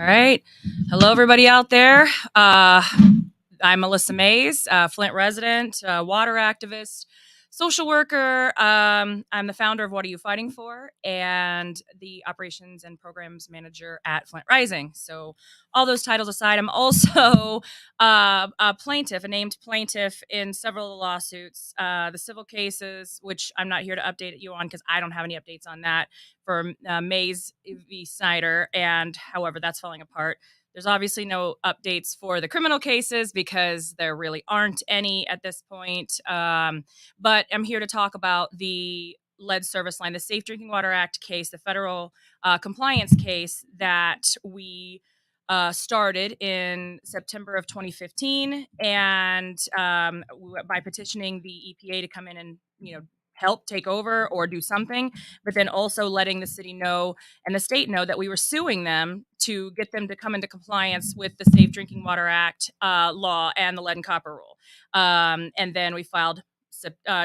All right. Hello, everybody out there. I'm Melissa Mays, Flint resident, water activist, social worker. I'm the founder of What Are You Fighting For and the operations and programs manager at Flint Rising. So, all those titles aside, I'm also a plaintiff, a named plaintiff in several of the lawsuits, the civil cases, which I'm not here to update you on because I don't have any updates on that for Mays v. Snyder. And however, that's falling apart. There's obviously no updates for the criminal cases because there really aren't any at this point. But I'm here to talk about the lead service line, the Safe Drinking Water Act case, the federal compliance case that we started in September of 2015, and by petitioning the EPA to come in and help take over or do something, but then also letting the city know and the state know that we were suing them to get them to come into compliance with the Safe Drinking Water Act law and the lead and copper rule. And then we filed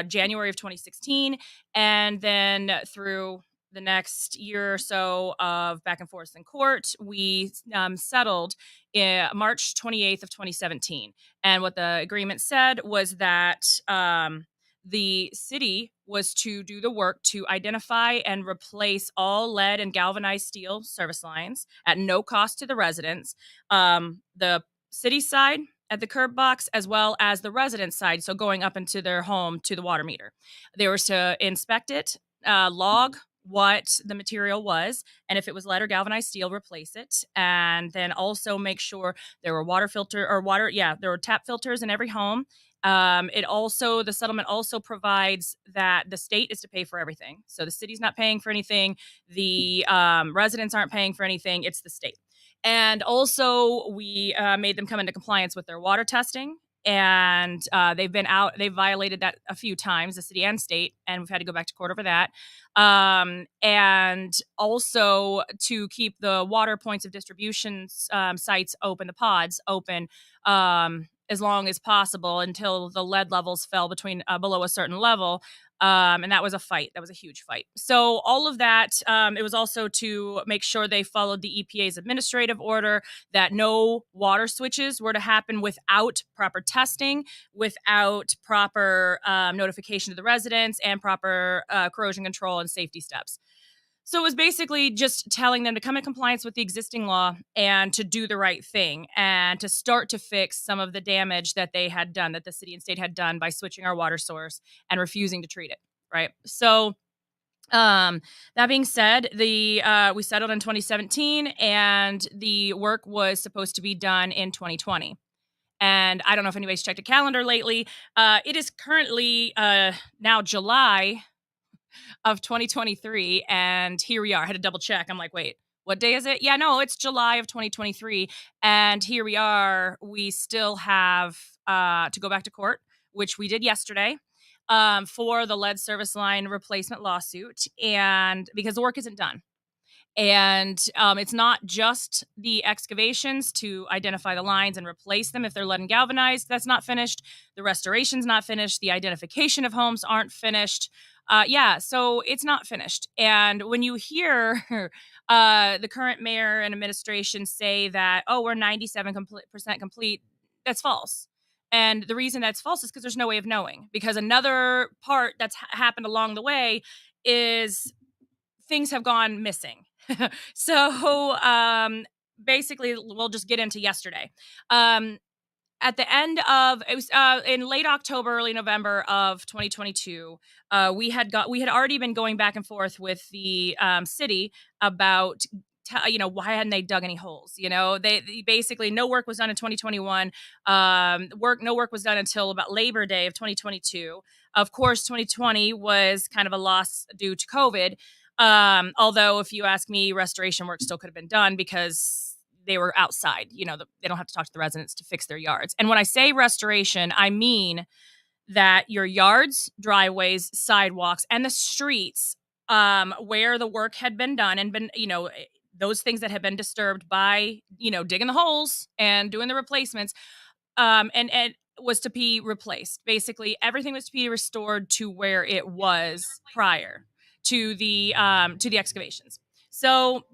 January of 2016, and then through the next year or so of back and forth in court, we settled in March 28th of 2017. And what the agreement said was that the city was to do the work to identify and replace all lead and galvanized steel service lines at no cost to the residents. The city side at the curb box, as well as the resident side, so going up into their home to the water meter. They were to inspect it, log what the material was, and if it was lead or galvanized steel, replace it, and then also make sure there were there were tap filters in every home. The settlement also provides that the state is to pay for everything. So the city's not paying for anything. The residents aren't paying for anything. It's the state. And also we made them come into compliance with their water testing. And they've violated that a few times, the city and state, and we've had to go back to court over that. And also to keep the water points of distribution sites open, the pods open, as long as possible until the lead levels fell below a certain level. And that was a fight. That was a huge fight. So all of that, it was also to make sure they followed the EPA's administrative order that no water switches were to happen without proper testing, without proper notification to the residents, and proper corrosion control and safety steps. So it was basically just telling them to come in compliance with the existing law and to do the right thing and to start to fix some of the damage that they had done, that the city and state had done by switching our water source and refusing to treat it. Right. So that being said, we settled in 2017 and the work was supposed to be done in 2020. And I don't know if anybody's checked a calendar lately. It is currently now July of 2023, and here we are. I had to double check. I'm like, wait, what day is it? Yeah, no, it's July of 2023, and here we are. We still have to go back to court, which we did yesterday, for the lead service line replacement lawsuit, and because the work isn't done. And it's not just the excavations to identify the lines and replace them if they're lead and galvanized. That's not finished. The restoration's not finished. The identification of homes aren't finished. So it's not finished. And when you hear the current mayor and administration say that, oh, we're 97% complete, that's false. And the reason that's false is because there's no way of knowing. Because another part that's happened along the way is things have gone missing. So basically, we'll just get into yesterday. At the end of it was in late October, early November of 2022, we had already been going back and forth with the city about why hadn't they dug any holes? They basically, no work was done in 2021. No work was done until about Labor Day of 2022. Of course, 2020 was kind of a loss due to COVID. Although, if you ask me, restoration work still could have been done because they were outside. They don't have to talk to the residents to fix their yards. And when I say restoration, I mean that your yards, driveways, sidewalks, and the streets where the work had been done and been, those things that had been disturbed by, digging the holes and doing the replacements, and was to be replaced. Basically, everything was to be restored to where it was prior to the excavations. So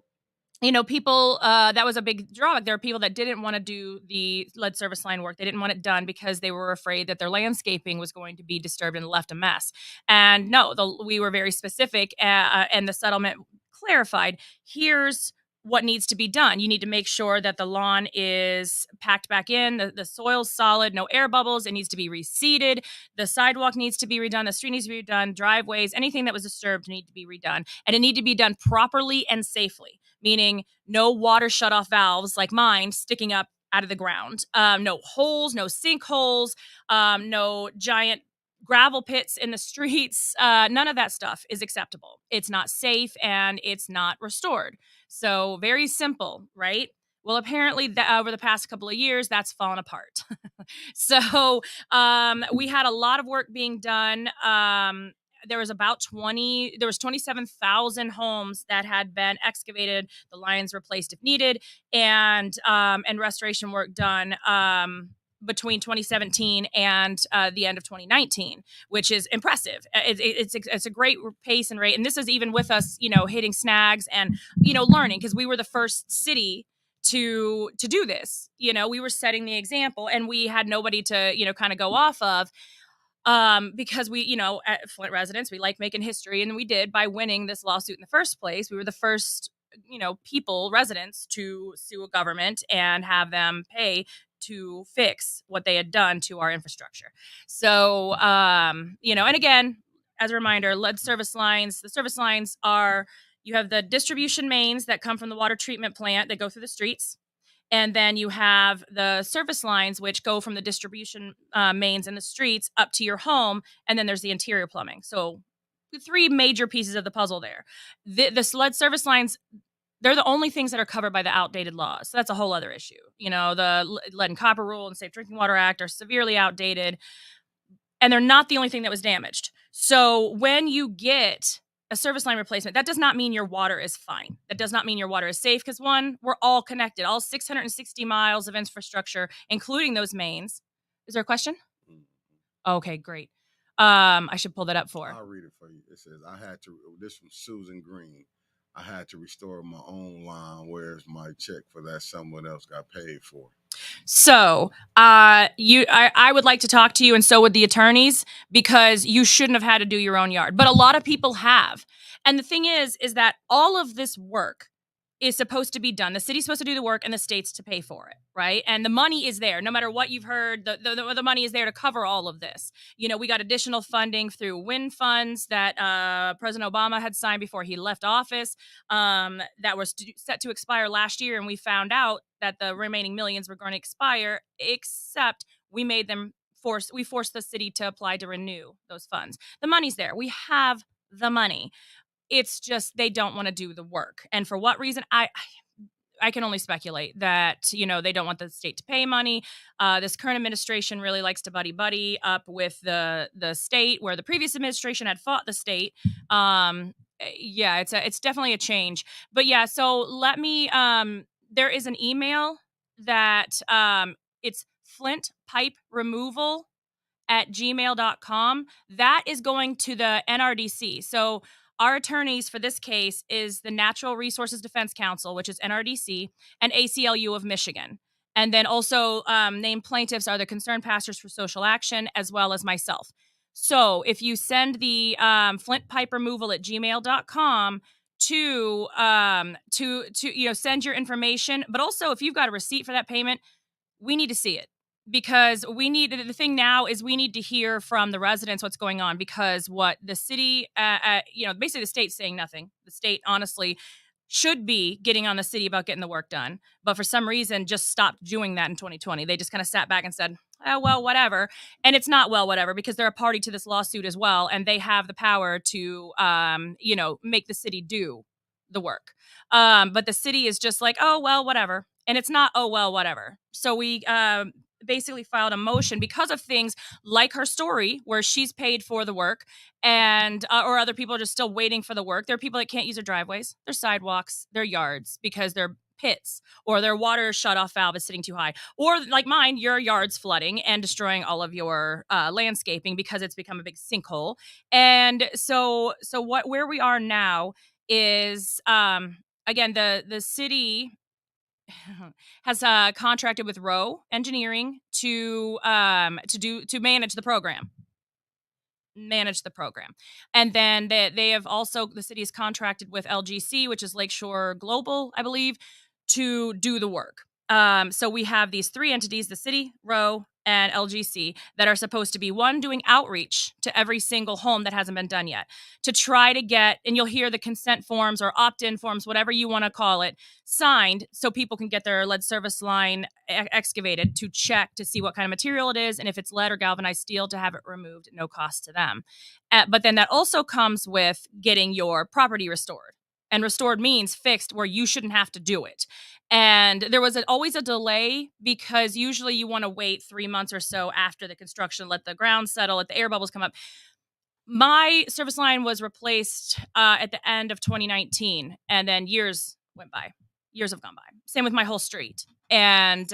people, that was a big drawback. There are people that didn't want to do the lead service line work. They didn't want it done because they were afraid that their landscaping was going to be disturbed and left a mess. And no, we were very specific, and the settlement clarified, here's what needs to be done. You need to make sure that the lawn is packed back in, the soil's solid, no air bubbles. It needs to be reseeded. The sidewalk needs to be redone. The street needs to be redone. Driveways, anything that was disturbed need to be redone. And it need to be done properly and safely, meaning no water shutoff valves like mine sticking up out of the ground, no holes, no sinkholes, no giant gravel pits in the streets. None of that stuff is acceptable. It's not safe and it's not restored. So very simple, right? Well, apparently, over the past couple of years, that's fallen apart. So we had a lot of work being done. There was 27,000 homes that had been excavated, the lions replaced if needed, and restoration work done between 2017 and the end of 2019, which is impressive. It's a great pace and rate, and this is even with us, hitting snags and learning, because we were the first city to do this. We were setting the example, and we had nobody to kind of go off of, because we, at Flint residents, we like making history, and we did by winning this lawsuit in the first place. We were the first, residents to sue a government and have them pay to fix what they had done to our infrastructure. So, and again, as a reminder, lead service lines, the service lines are, you have the distribution mains that come from the water treatment plant that go through the streets. And then you have the service lines, which go from the distribution mains in the streets up to your home. And then there's the interior plumbing. So the three major pieces of the puzzle there. The lead service lines, they're the only things that are covered by the outdated laws. So that's a whole other issue. The Lead and Copper Rule and Safe Drinking Water Act are severely outdated. And they're not the only thing that was damaged. So when you get a service line replacement, that does not mean your water is fine. That does not mean your water is safe, because one, we're all connected, all 660 miles of infrastructure, including those mains. Is there a question? Okay, great. I should pull that up for. I'll read it for you. It says, this from Susan Green. I had to restore my own line. Where's my check for that someone else got paid for? So, I would like to talk to you, and so would the attorneys, because you shouldn't have had to do your own yard, but a lot of people have. And the thing is that all of this work is supposed to be done. The city's supposed to do the work, and the state's to pay for it, right? And the money is there. No matter what you've heard, the money is there to cover all of this. We got additional funding through wind funds that President Obama had signed before he left office, that was set to expire last year, and we found out that the remaining millions were going to expire, except we forced the city to apply to renew those funds. The money's there. We have the money. It's just they don't want to do the work. And for what reason? I can only speculate that, they don't want the state to pay money. This current administration really likes to buddy up with the state, where the previous administration had fought the state. Yeah, it's definitely a change. But yeah, so let me, there is an email that it's flintpiperemoval@gmail.com. That is going to the NRDC. So our attorneys for this case is the Natural Resources Defense Council, which is NRDC, and ACLU of Michigan. And then also named plaintiffs are the Concerned Pastors for Social Action, as well as myself. So if you send the flintpiperemoval@gmail.com to send your information, but also if you've got a receipt for that payment, we need to see it. Because the thing now is we need to hear from the residents what's going on, because what the city, basically the state's saying nothing. The state honestly should be getting on the city about getting the work done, but for some reason just stopped doing that in 2020. They just kind of sat back and said, oh, well, whatever. And it's not well, whatever, because they're a party to this lawsuit as well, and they have the power to, make the city do the work. But the city is just like, oh, well, whatever. And it's not, oh, well, whatever. So we basically filed a motion because of things like her story, where she's paid for the work, and or other people are just still waiting for the work. There are people that can't use their driveways, their sidewalks, their yards, because their pits or their water shutoff valve is sitting too high. Or like mine, your yard's flooding and destroying all of your landscaping because it's become a big sinkhole. And so where we are now is again, the city has contracted with Rowe Engineering to manage the program. And then they have also, the city is contracted with LGC, which is Lakeshore Global, I believe, to do the work. So we have these three entities, the city, Rowe, and LGC, that are supposed to be, one, doing outreach to every single home that hasn't been done yet, to try to get, and you'll hear the consent forms or opt-in forms, whatever you want to call it, signed so people can get their lead service line excavated, to check to see what kind of material it is, and if it's lead or galvanized steel, to have it removed at no cost to them. But then that also comes with getting your property restored. And restored means fixed, where you shouldn't have to do it. And there was always a delay, because usually you want to wait 3 months or so after the construction, let the ground settle, let the air bubbles come up. My service line was replaced at the end of 2019, and then years went by. Years have gone by. Same with my whole street. And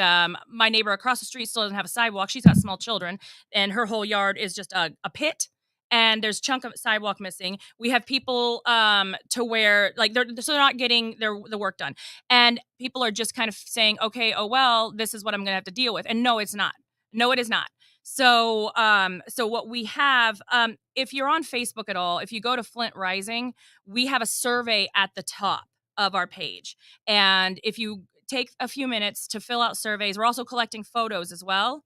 my neighbor across the street still doesn't have a sidewalk. She's got small children, and her whole yard is just a pit. And there's chunk of sidewalk missing. We have people to where, like, they're not getting the work done, and people are just kind of saying, okay, oh well, this is what I'm going to have to deal with. And no, it's not. No, it is not. So, so what we have, if you're on Facebook at all, if you go to Flint Rising, we have a survey at the top of our page, and if you take a few minutes to fill out surveys, we're also collecting photos as well.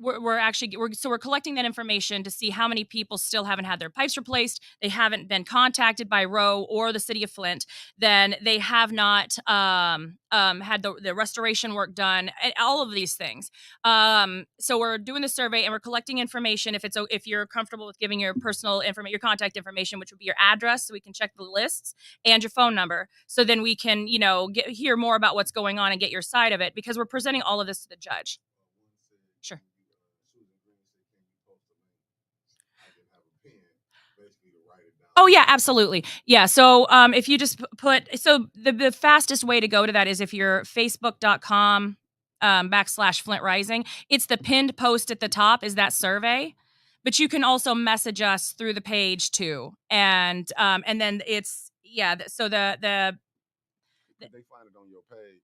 We're collecting that information to see how many people still haven't had their pipes replaced. They haven't been contacted by Rowe or the city of Flint. Then they have not had the restoration work done, and all of these things. So we're doing the survey, and we're collecting information. If you're comfortable with giving your personal information, your contact information, which would be your address, so we can check the lists, and your phone number, so then we can hear more about what's going on and get your side of it, because we're presenting all of this to the judge. Sure. Oh yeah, absolutely. Yeah. So if you just put, so the fastest way to go to that is if you're facebook.com /Flint Rising. It's the pinned post at the top is that survey, but you can also message us through the page too. And then it's, yeah. So Could they find it on your page?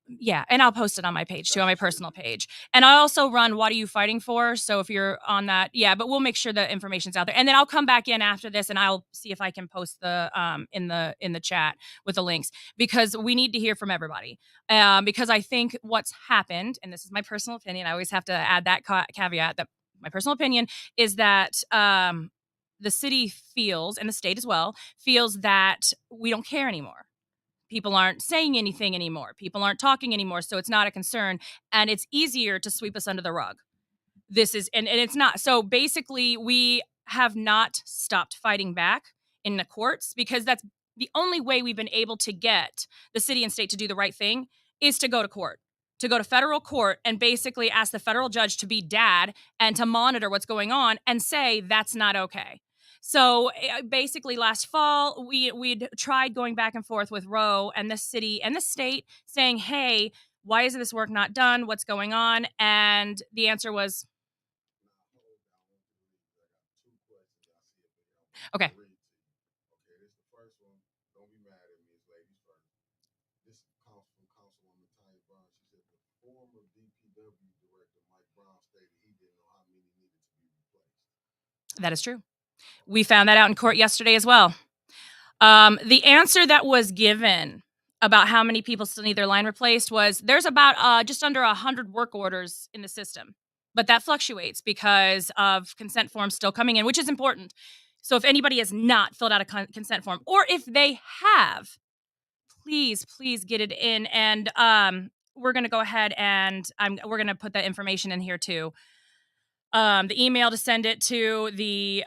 Yeah, and I'll post it on my page too, on my personal page. And I also run What Are You Fighting For? So if you're on that, yeah, but we'll make sure the information's out there. And then I'll come back in after this, and I'll see if I can post the in the chat with the links, because we need to hear from everybody. Because I think what's happened, and this is my personal opinion, I always have to add that caveat, that my personal opinion is that the city feels, and the state as well, feels that we don't care anymore. People aren't saying anything anymore. People aren't talking anymore. So it's not a concern. And it's easier to sweep us under the rug. This is, and it's not. So basically, we have not stopped fighting back in the courts, because that's the only way we've been able to get the city and state to do the right thing, is to go to court, to go to federal court, and basically ask the federal judge to be dad and to monitor what's going on and say that's not okay. So basically last fall, we'd tried going back and forth with Rowe and the city and the state, saying, hey, why is this work not done? What's going on? And the answer was, okay. Okay, this is the first one. Don't be mad at me, it's ladies first. This comes from Councilwoman Tanya Brown. She said the former DPW director Mike Brown stated he didn't know how many needed to be replaced. That is true. We found that out in court yesterday as well. The answer that was given about how many people still need their line replaced was, there's about just under 100 work orders in the system. But that fluctuates because of consent forms still coming in, which is important. So if anybody has not filled out a consent form, or if they have, please get it in. And we're going to go ahead and we're going to put that information in here too. The email to send it to, the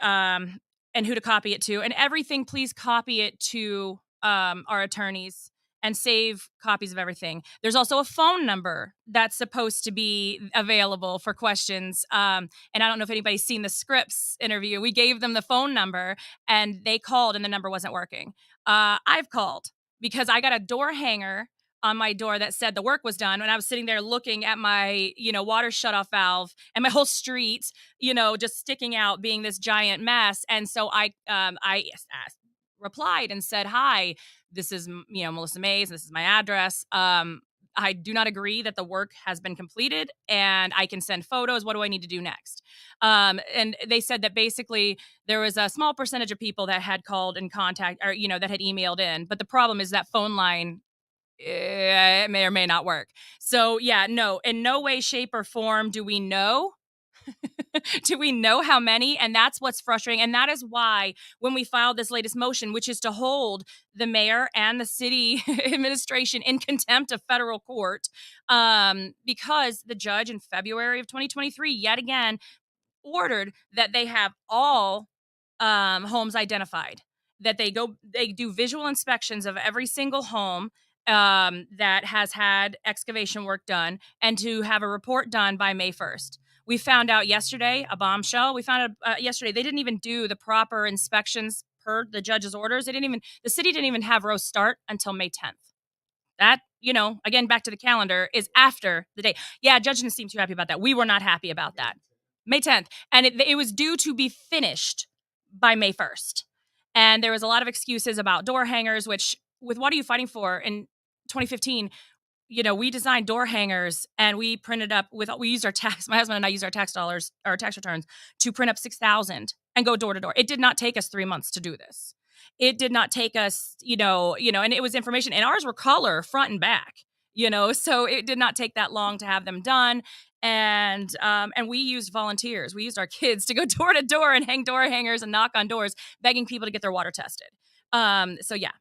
and who to copy it to, and everything. Please copy it to our attorneys and save copies of everything. There's also a phone number that's supposed to be available for questions. And I don't know if anybody's seen the Scripps interview. We gave them the phone number, and they called, and the number wasn't working. I've called because I got a door hanger on my door that said the work was done, when I was sitting there looking at my, water shutoff valve, and my whole street, just sticking out, being this giant mess. And so I replied and said, "Hi, this is Melissa Mays. This is my address. I do not agree that the work has been completed, and I can send photos. What do I need to do next?" And they said that basically there was a small percentage of people that had called in contact, or that had emailed in, but the problem is that phone line, it may or may not work. So yeah, no, in no way, shape, or form do we know. Do we know how many? And that's what's frustrating. And that is why when we filed this latest motion, which is to hold the mayor and the city administration in contempt of federal court, because the judge in February of 2023, yet again, ordered that they have all homes identified, that they do visual inspections of every single home that has had excavation work done, and to have a report done by May 1st. We found out yesterday, a bombshell. We found out yesterday they didn't even do the proper inspections per the judge's orders. The city didn't even have Roe start until May 10th. That, again, back to the calendar, is after the date. Yeah, judge didn't seem too happy about that. We were not happy about that. May 10th. And it was due to be finished by May 1st. And there was a lot of excuses about door hangers, which, with What Are You Fighting For in 2015, we designed door hangers, and we printed up we used our tax, my husband and I used our tax dollars, our tax returns, to print up 6,000 and go door to door. It did not take us 3 months to do this. It did not take us, and it was information, and ours were color front and back, so it did not take that long to have them done. And we used volunteers. We used our kids to go door to door and hang door hangers and knock on doors, begging people to get their water tested. So yeah.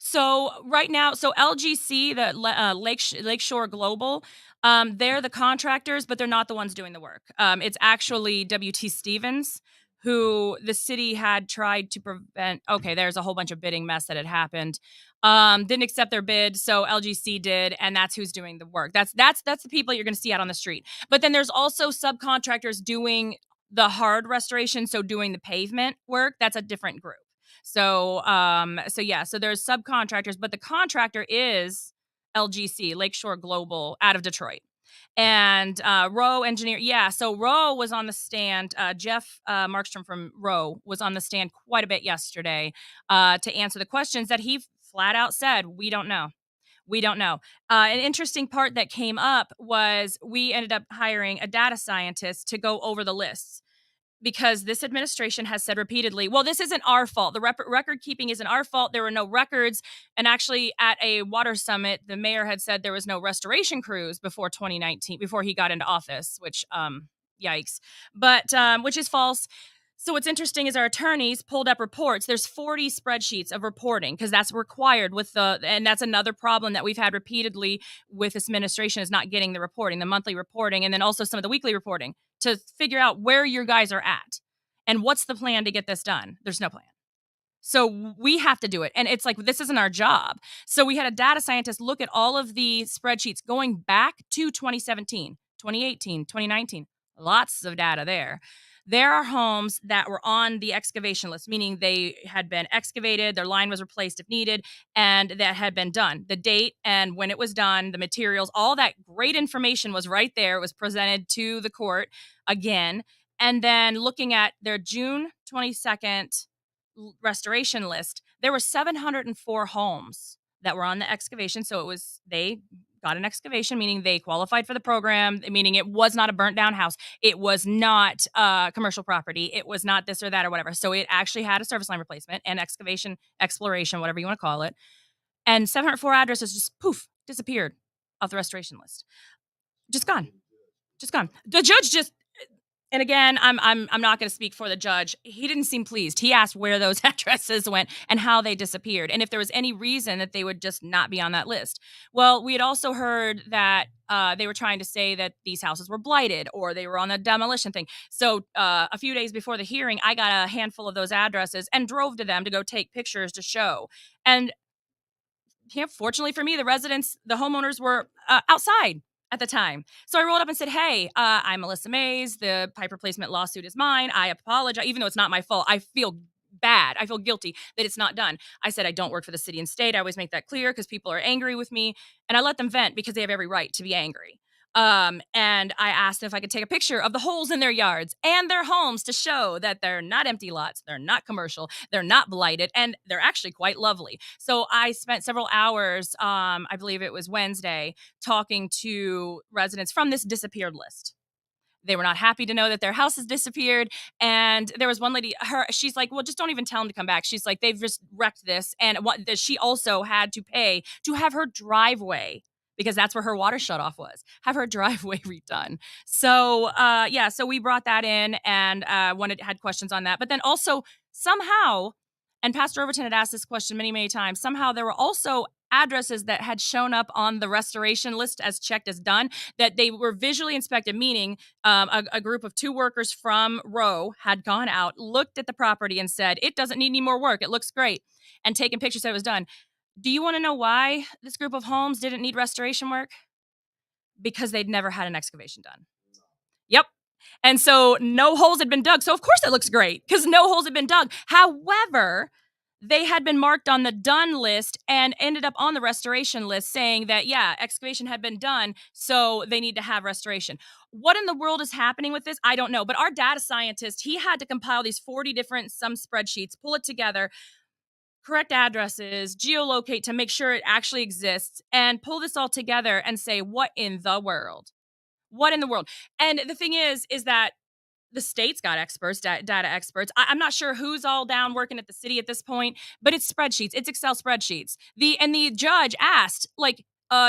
So right now, LGC, the Lakeshore Global, they're the contractors, but they're not the ones doing the work. It's actually WT Stevens, who the city had tried to prevent. Okay, there's a whole bunch of bidding mess that had happened. Didn't accept their bid, so LGC did, and that's who's doing the work. That's the people you're going to see out on the street. But then there's also subcontractors doing the hard restoration, so doing the pavement work. That's a different group. So there's subcontractors, but the contractor is LGC, Lakeshore Global, out of Detroit. And Roe Engineer, so Roe was on the stand. Jeff Markstrom from Roe was on the stand quite a bit yesterday to answer the questions that he flat out said, we don't know. We don't know. An interesting part that came up was we ended up hiring a data scientist to go over the lists, because this administration has said repeatedly, well, this isn't our fault. The record keeping isn't our fault. There were no records. And actually, at a water summit, the mayor had said there was no restoration crews before 2019, before he got into office, which, yikes. But, which is false. So what's interesting is our attorneys pulled up reports. There's 40 spreadsheets of reporting, because that's required and that's another problem that we've had repeatedly with this administration, is not getting the reporting, the monthly reporting, and then also some of the weekly reporting, to figure out where your guys are at and what's the plan to get this done. There's no plan. So we have to do it. And it's like, this isn't our job. So we had a data scientist look at all of the spreadsheets going back to 2017, 2018, 2019. Lots of data there. There are homes that were on the excavation list, meaning they had been excavated, their line was replaced if needed, and that had been done. The date and when it was done, the materials, all that great information was right there. It was presented to the court again. And then looking at their June 22nd restoration list, there were 704 homes that were on the excavation. So they got an excavation, meaning they qualified for the program, meaning it was not a burnt down house. It was not commercial property. It was not this or that or whatever. So it actually had a service line replacement and excavation, exploration, whatever you want to call it. And 704 addresses just poof, disappeared off the restoration list. Just gone. The judge just, and again, I'm not going to speak for the judge. He didn't seem pleased. He asked where those addresses went and how they disappeared, and if there was any reason that they would just not be on that list. Well, we had also heard that they were trying to say that these houses were blighted or they were on the demolition thing. So a few days before the hearing, I got a handful of those addresses and drove to them to go take pictures to show. And fortunately for me, the homeowners were outside at the time. So I rolled up and said, hey, I'm Melissa Mays. The pipe replacement lawsuit is mine. I apologize. Even though it's not my fault, I feel bad. I feel guilty that it's not done. I said, I don't work for the city and state. I always make that clear because people are angry with me, and I let them vent because they have every right to be angry. And I asked if I could take a picture of the holes in their yards and their homes to show that they're not empty lots, they're not commercial, they're not blighted, and they're actually quite lovely. So I spent several hours, I believe it was Wednesday, talking to residents from this disappeared list. They were not happy to know that their house has disappeared. And there was one lady, she's like, well, just don't even tell them to come back. She's like, they've just wrecked this. And she also had to pay to have her driveway, because that's where her water shutoff was, have her driveway redone. So, yeah, so we brought that in and had questions on that. But then also somehow, and Pastor Overton had asked this question many, many times, somehow there were also addresses that had shown up on the restoration list as checked as done, that they were visually inspected, meaning a group of 2 workers from Roe had gone out, looked at the property and said, it doesn't need any more work, it looks great, and taken pictures that it was done. Do you want to know why this group of homes didn't need restoration work? Because they'd never had an excavation done. Yep. And so no holes had been dug. So of course it looks great because no holes had been dug. However, they had been marked on the done list and ended up on the restoration list saying that, yeah, excavation had been done, so they need to have restoration. What in the world is happening with this? I don't know. But our data scientist, he had to compile these 40 different spreadsheets, pull it together, correct addresses, geolocate to make sure it actually exists, and pull this all together and say, what in the world? What in the world? And the thing is that the state's got experts, data experts. I'm not sure who's all down working at the city at this point, but it's spreadsheets, it's Excel spreadsheets. The judge asked, like,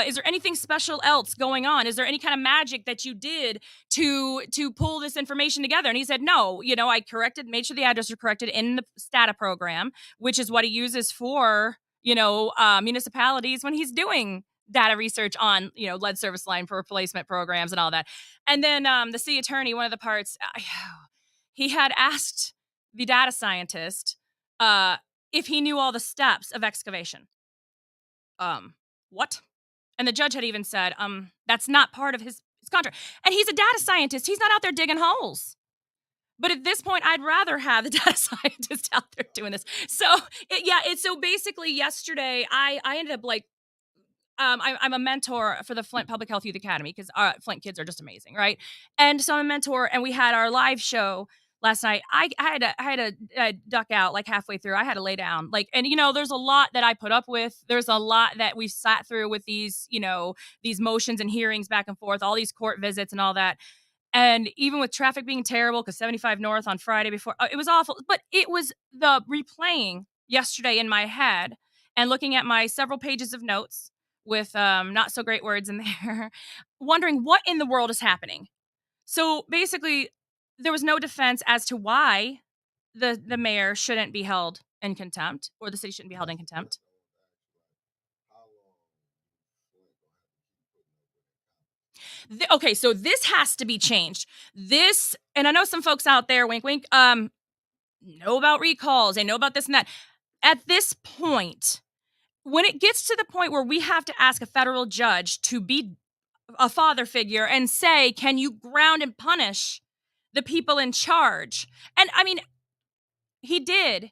is there anything special else going on? Is there any kind of magic that you did to pull this information together? And he said, no, I made sure the addresses are corrected in the STATA program, which is what he uses for, municipalities when he's doing data research on, lead service line for replacement programs and all that. And then the city attorney, one of the parts, he had asked the data scientist if he knew all the steps of excavation. What? And the judge had even said, that's not part of his contract. And he's a data scientist. He's not out there digging holes. But at this point, I'd rather have the data scientist out there doing this. So, so basically yesterday, I ended up like, I'm a mentor for the Flint Public Health Youth Academy because Flint kids are just amazing, right? And so I'm a mentor, and we had our live show last night. I had to duck out like halfway through. I had to lay down, and there's a lot that I put up with. There's a lot that we've sat through with these, these motions and hearings back and forth, all these court visits and all that. And even with traffic being terrible, because 75 North on Friday before, it was awful. But it was the replaying yesterday in my head and looking at my several pages of notes with not so great words in there, wondering what in the world is happening. So basically, there was no defense as to why the mayor shouldn't be held in contempt, or the city shouldn't be held in contempt. Okay, so this has to be changed. This, and I know some folks out there, wink, wink, know about recalls. They know about this and that. At this point, when it gets to the point where we have to ask a federal judge to be a father figure and say, can you ground and punish the people in charge? And I mean, he did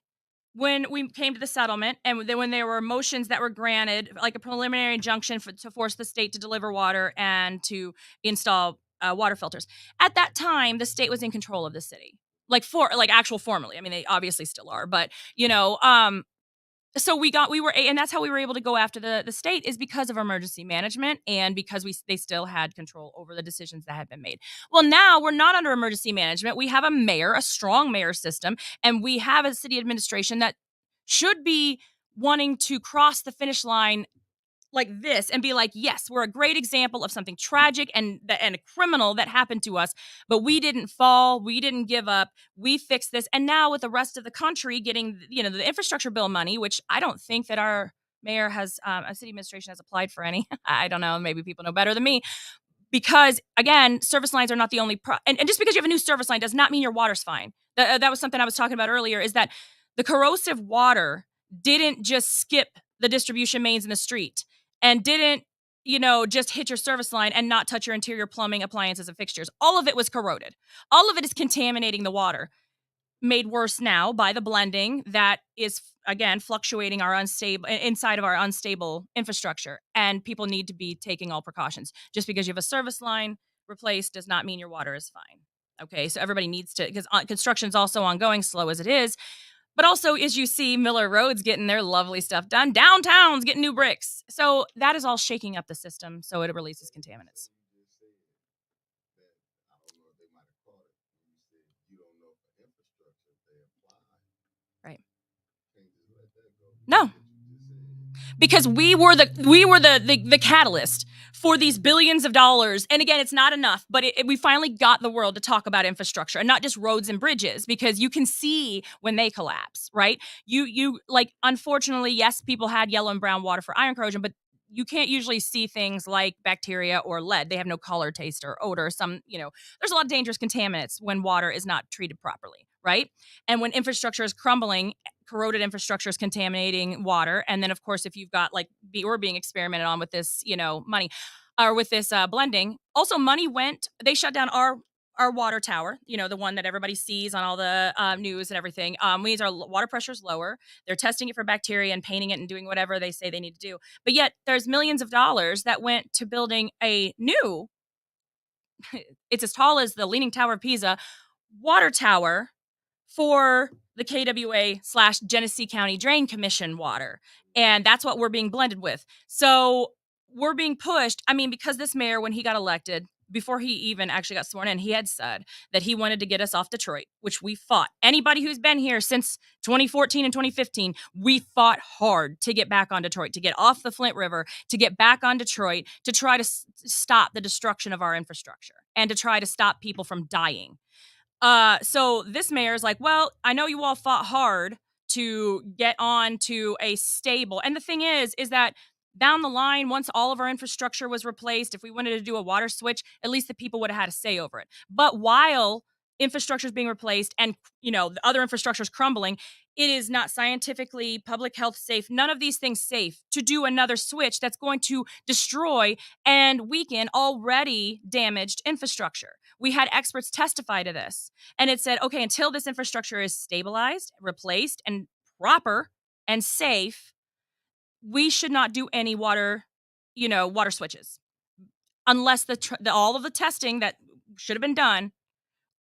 when we came to the settlement, and then when there were motions that were granted, like a preliminary injunction to force the state to deliver water and to install water filters. At that time, the state was in control of the city, formally. I mean, they obviously still are, but so and that's how we were able to go after the state, is because of emergency management and because they still had control over the decisions that had been made. Well, now we're not under emergency management. We have a mayor, a strong mayor system, and we have a city administration that should be wanting to cross the finish line like this and be like, yes, we're a great example of something tragic and a criminal that happened to us, but we didn't fall, we didn't give up, we fixed this. And now with the rest of the country getting, the infrastructure bill money, which I don't think that our mayor has, a city administration has applied for any. I don't know, maybe people know better than me. Because again, service lines are not the only and just because you have a new service line does not mean your water's fine. That was something I was talking about earlier, is that the corrosive water didn't just skip the distribution mains in the street and didn't, just hit your service line and not touch your interior plumbing, appliances, and fixtures. All of it was corroded. All of it is contaminating the water. made worse now by the blending that is again fluctuating our unstable inside of our unstable infrastructure, and people need to be taking all precautions. Just because you have a service line replaced does not mean your water is fine. Okay, so everybody needs to, because construction is also ongoing, slow as it is. But also, as you see, Miller Road's getting their lovely stuff done. Downtown's getting new bricks. So that is all shaking up the system, so it releases contaminants. You just said that I don't know if they might have caught it. When you said you don't know if the infrastructure they apply. Right. Can't just let that go. No. What you just said. Because we were the catalyst for these billions of dollars. And again, it's not enough, but we finally got the world to talk about infrastructure and not just roads and bridges, because you can see when they collapse, right? You like, unfortunately, yes, people had yellow and brown water for iron corrosion, but you can't usually see things like bacteria or lead. They have no color, taste, or odor. There's a lot of dangerous contaminants when water is not treated properly, right? And when infrastructure is crumbling, corroded infrastructure is contaminating water. And then, of course, if you've got we're being experimented on with this, money, or with this blending. Also, money they shut down our water tower, the one that everybody sees on all the news and everything. Means our water pressure is lower. They're testing it for bacteria and painting it and doing whatever they say they need to do. But yet there's millions of dollars that went to building a new, it's as tall as the Leaning Tower of Pisa, water tower for the KWA/Genesee County Drain Commission water. And that's what we're being blended with. So we're being pushed. I mean, because this mayor, when he got elected, before he even actually got sworn in, he had said that he wanted to get us off Detroit, which we fought. Anybody who's been here since 2014 and 2015, we fought hard to get back on Detroit, to get off the Flint River, to get back on Detroit, to try to stop the destruction of our infrastructure and to try to stop people from dying. So this mayor is like, well, I know you all fought hard to get on to a stable. And the thing is that down the line, once all of our infrastructure was replaced, if we wanted to do a water switch, at least the people would have had a say over it. But while infrastructure is being replaced and, the other infrastructure is crumbling, it is not scientifically, public health safe, none of these things safe to do another switch that's going to destroy and weaken already damaged infrastructure. We had experts testify to this, and it said, okay, until this infrastructure is stabilized, replaced, and proper and safe, we should not do any water switches unless all of the testing that should have been done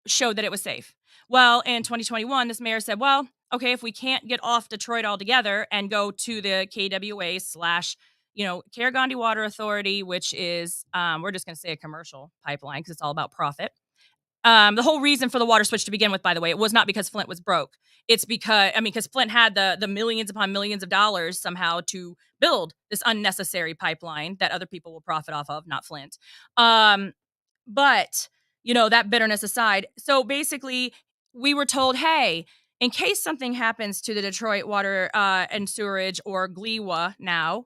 showed that it was safe. Well, in 2021, this mayor said, well, okay, if we can't get off Detroit altogether and go to the KWA/Care Gandhi Water Authority, which is, we're just going to say a commercial pipeline because it's all about profit. The whole reason for the water switch to begin with, by the way, it was not because Flint was broke. It's because Flint had the millions upon millions of dollars somehow to build this unnecessary pipeline that other people will profit off of, not Flint. But that bitterness aside, so basically we were told, hey, in case something happens to the Detroit water and sewerage, or GLEWA now,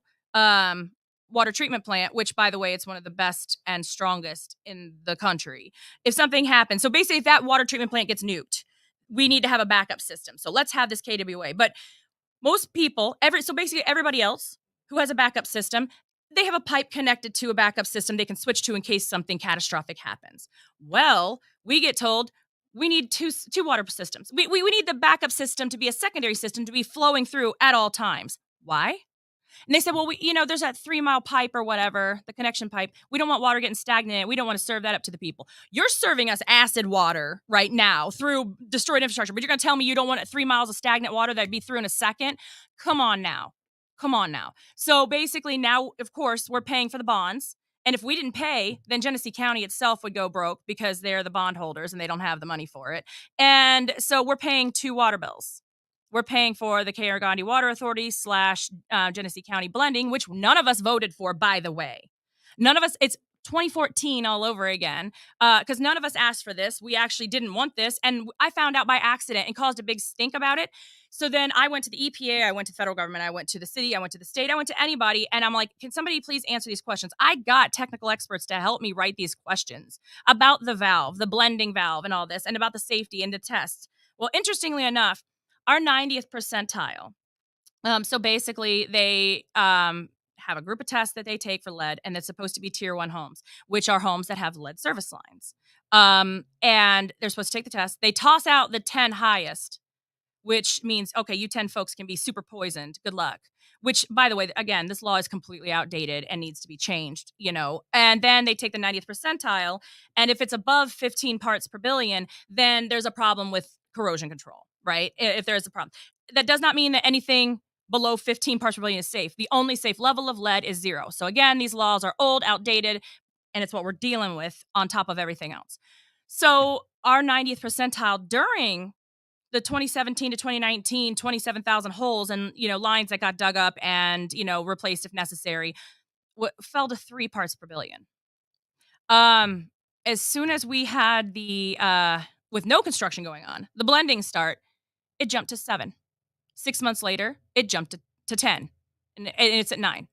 water treatment plant, which, by the way, it's one of the best and strongest in the country. If something happens, so basically if that water treatment plant gets nuked, we need to have a backup system. So let's have this KWA. But most people, so basically everybody else who has a backup system, they have a pipe connected to a backup system they can switch to in case something catastrophic happens. Well, we get told we need two water systems. We need the backup system to be a secondary system to be flowing through at all times. Why? And they said, well, there's that 3-mile pipe or whatever, the connection pipe. We don't want water getting stagnant. We don't want to serve that up to the people. You're serving us acid water right now through destroyed infrastructure, but you're going to tell me you don't want 3 miles of stagnant water that'd be through in a second? Come on now. So basically now, of course, we're paying for the bonds. And if we didn't pay, then Genesee County itself would go broke because they're the bondholders and they don't have the money for it. And so we're paying 2 water bills. We're paying for the Care Gandhi Water Authority / Genesee County blending, which none of us voted for, by the way. None of us, it's 2014 all over again, because none of us asked for this. We actually didn't want this. And I found out by accident and caused a big stink about it. So then I went to the EPA, I went to federal government, I went to the city, I went to the state, I went to anybody. And I'm like, can somebody please answer these questions? I got technical experts to help me write these questions about the valve, the blending valve and all this, and about the safety and the tests. Well, interestingly enough, our 90th percentile. So basically they have a group of tests that they take for lead, and that's supposed to be tier 1 homes, which are homes that have lead service lines. And they're supposed to take the test. They toss out the 10 highest, which means, okay, you 10 folks can be super poisoned. Good luck. Which, by the way, again, this law is completely outdated and needs to be changed, And then they take the 90th percentile. And if it's above 15 parts per billion, then there's a problem with corrosion control, right? If there is a problem. That does not mean that anything below 15 parts per billion is safe. The only safe level of lead is 0. So again, these laws are old, outdated, and it's what we're dealing with on top of everything else. So our 90th percentile during the 2017 to 2019, 27,000 holes and, lines that got dug up and, replaced if necessary, fell to 3 parts per billion. As soon as we had with no construction going on, the blending start, it jumped to 7. 6 months later, it jumped to 10, and it's at 9.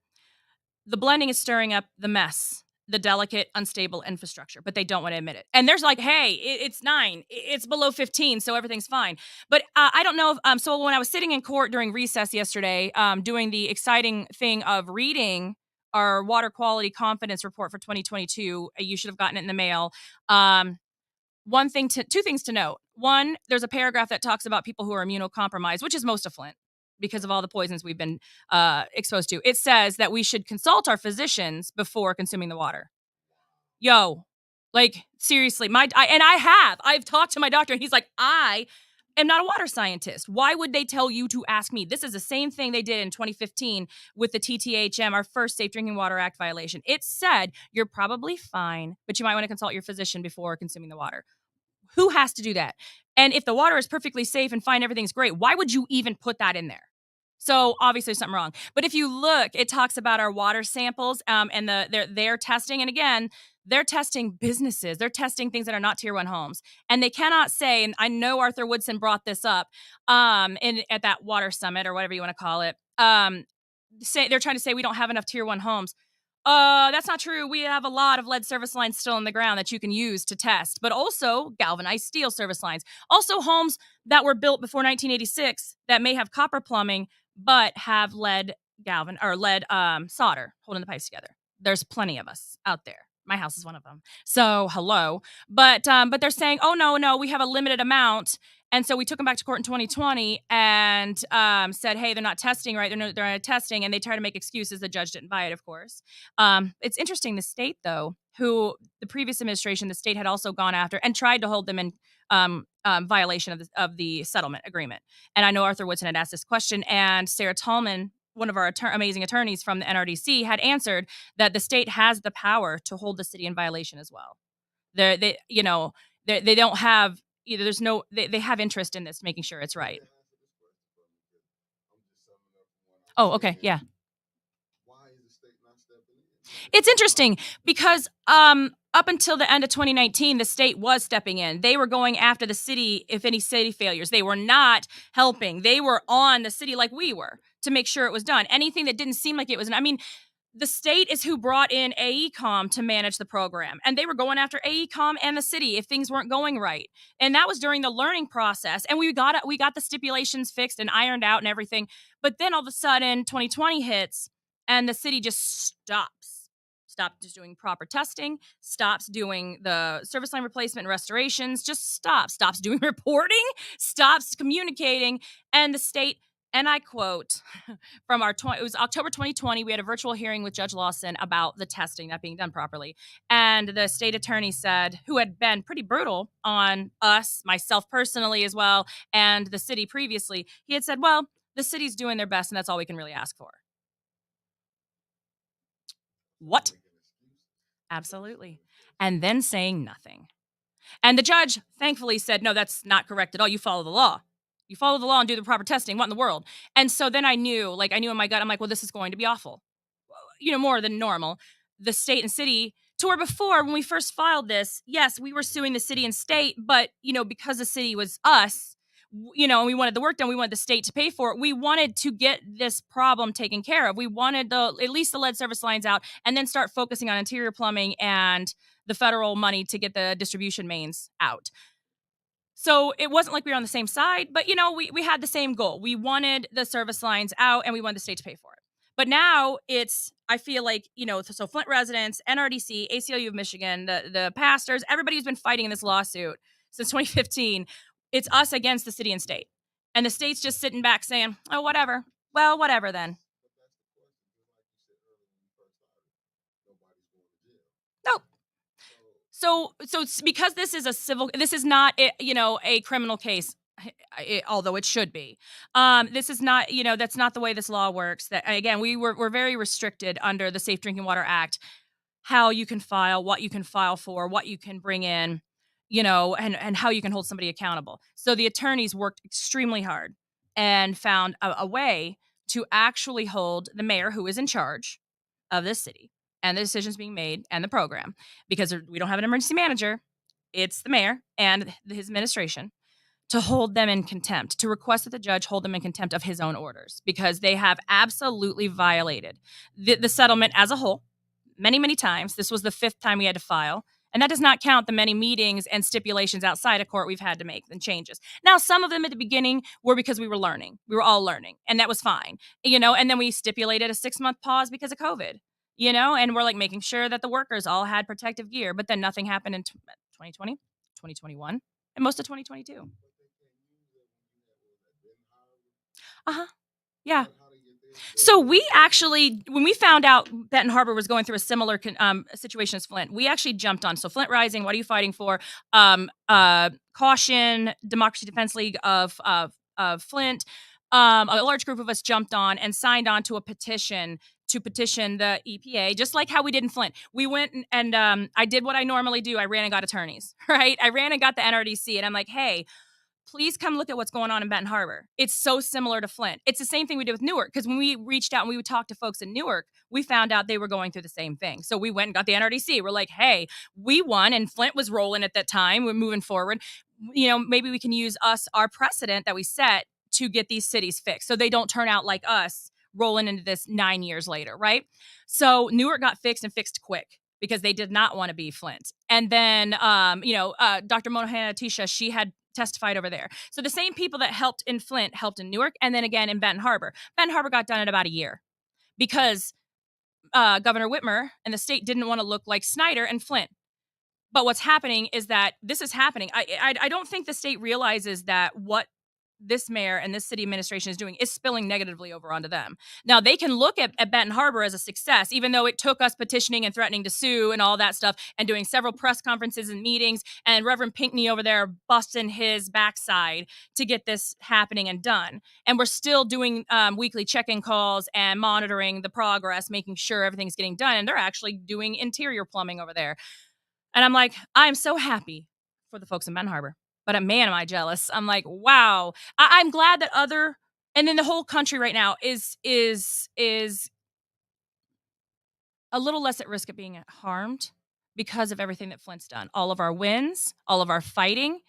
The blending is stirring up the mess, the delicate, unstable infrastructure, but they don't want to admit it. And there's like, hey, it's 9. It's below 15, so everything's fine. But I don't know if, so when I was sitting in court during recess yesterday, doing the exciting thing of reading our water quality confidence report for 2022, you should have gotten it in the mail. Two things to note. One, there's a paragraph that talks about people who are immunocompromised, which is most of Flint because of all the poisons we've been exposed to. It says that we should consult our physicians before consuming the water. Yo, like seriously, I've talked to my doctor and he's like, I am not a water scientist. Why would they tell you to ask me? This is the same thing they did in 2015 with the TTHM, our first Safe Drinking Water Act violation. It said, you're probably fine, but you might want to consult your physician before consuming the water. Who has to do that? And if the water is perfectly safe and fine, everything's great, why would you even put that in there? So obviously there's something wrong. But if you look, it talks about our water samples and their testing. And again, they're testing businesses. They're testing things that are not tier 1 homes. And they cannot say, and I know Arthur Woodson brought this up at that water summit or whatever you want to call it. They're trying to say we don't have enough tier 1 homes. That's not true. We have a lot of lead service lines still in the ground that you can use to test, but also galvanized steel service lines. Also homes that were built before 1986 that may have copper plumbing, but have lead solder holding the pipes together. There's plenty of us out there. My house is one of them. So hello, but they're saying, oh no, we have a limited amount. And so we took them back to court in 2020 and said, hey, they're not testing right. They're not testing. And they try to make excuses. The judge didn't buy it, of course. It's interesting. The state, though, who the previous administration, the state had also gone after and tried to hold them in violation of the settlement agreement. And I know Arthur Woodson had asked this question, and Sarah Tallman, one of our amazing attorneys from the NRDC, had answered that the state has the power to hold the city in violation as well. They don't have either. They have interest in this, making sure it's right. Oh, okay. Yeah. Why is the state not stepping in? It's interesting because up until the end of 2019, the state was stepping in. They were going after the city if any city failures. They were not helping. They were on the city like we were to make sure it was done. Anything that didn't seem like it was. I mean, the state is who brought in AECOM to manage the program, and they were going after AECOM and the city if things weren't going right. And that was during the learning process. And we got the stipulations fixed and ironed out and everything. But then all of a sudden, 2020 hits, and the city just stops just doing proper testing, stops doing the service line replacement and restorations, just stops doing reporting, stops communicating, and the state. And I quote from it was October 2020. We had a virtual hearing with Judge Lawson about the testing not being done properly. And the state attorney said, who had been pretty brutal on us, myself personally as well, and the city previously, he had said, well, the city's doing their best and that's all we can really ask for. What? Absolutely. And then saying nothing. And the judge thankfully said, no, that's not correct at all. You follow the law. You follow the law and do the proper testing. What in the world? And so then I knew in my gut, I'm like, well, this is going to be awful. More than normal. The state and city, to where before, when we first filed this, yes, we were suing the city and state, but, because the city was us, and we wanted the work done, we wanted the state to pay for it. We wanted to get this problem taken care of. We wanted at least the lead service lines out and then start focusing on interior plumbing and the federal money to get the distribution mains out. So it wasn't like we were on the same side, but we had the same goal. We wanted the service lines out and we wanted the state to pay for it. But now I feel like, so Flint residents, NRDC, ACLU of Michigan, the pastors, everybody who's been fighting in this lawsuit since 2015, it's us against the city and state. And the state's just sitting back saying, oh, whatever. Well, whatever then. No. So it's because this is this is not, a criminal case, although it should be. This is not, that's not the way this law works. That again, we're very restricted under the Safe Drinking Water Act, how you can file, what you can file for, what you can bring in, and how you can hold somebody accountable. So the attorneys worked extremely hard and found a way to actually hold the mayor, who is in charge of this city and the decisions being made and the program, because we don't have an emergency manager. It's the mayor and his administration, to hold them in contempt, to request that the judge hold them in contempt of his own orders, because they have absolutely violated the settlement as a whole many, many times. This was the 5th time we had to file. And that does not count the many meetings and stipulations outside of court we've had to make and changes. Now, some of them at the beginning were because we were learning. We were all learning, and that was fine. And then we stipulated a 6-month pause because of COVID, and we're like making sure that the workers all had protective gear. But then nothing happened in 2020, 2021, and most of 2022. Uh-huh. Yeah. So we actually, when we found out Benton Harbor was going through a similar situation as Flint, we actually jumped on. So Flint Rising, what are you fighting for? Caution, Democracy Defense League of Flint. A large group of us jumped on and signed on to a petition to petition the EPA, just like how we did in Flint. We went and I did what I normally do. I ran and got attorneys, right? I ran and got the NRDC, and I'm like, hey, please come look at what's going on in Benton Harbor. It's so similar to Flint. It's the same thing we did with Newark, because when we reached out and we would talk to folks in Newark, we found out they were going through the same thing. So we went and got the NRDC. We're like, hey, we won, and Flint was rolling at that time. We're moving forward. Maybe we can use our precedent that we set to get these cities fixed so they don't turn out like us rolling into this 9 years later, right? So Newark got fixed, and fixed quick, because they did not want to be Flint. And then, Dr. Monahan Atisha, she had testified over there. So the same people that helped in Flint helped in Newark, and then again in Benton Harbor. Benton Harbor got done in about a year, because Governor Whitmer and the state didn't want to look like Snyder and Flint. But what's happening is that this is happening. I don't think the state realizes that what this mayor and this city administration is doing is spilling negatively over onto them. Now, they can look at Benton Harbor as a success, even though it took us petitioning and threatening to sue and all that stuff, and doing several press conferences and meetings, and Reverend Pinckney over there busting his backside to get this happening and done. And we're still doing weekly check-in calls and monitoring the progress, making sure everything's getting done. And they're actually doing interior plumbing over there. And I'm like, I'm so happy for the folks in Benton Harbor. But man, am I jealous. I'm like, wow. I'm glad that and then the whole country right now is a little less at risk of being harmed because of everything that Flint's done. All of our wins, all of our fighting,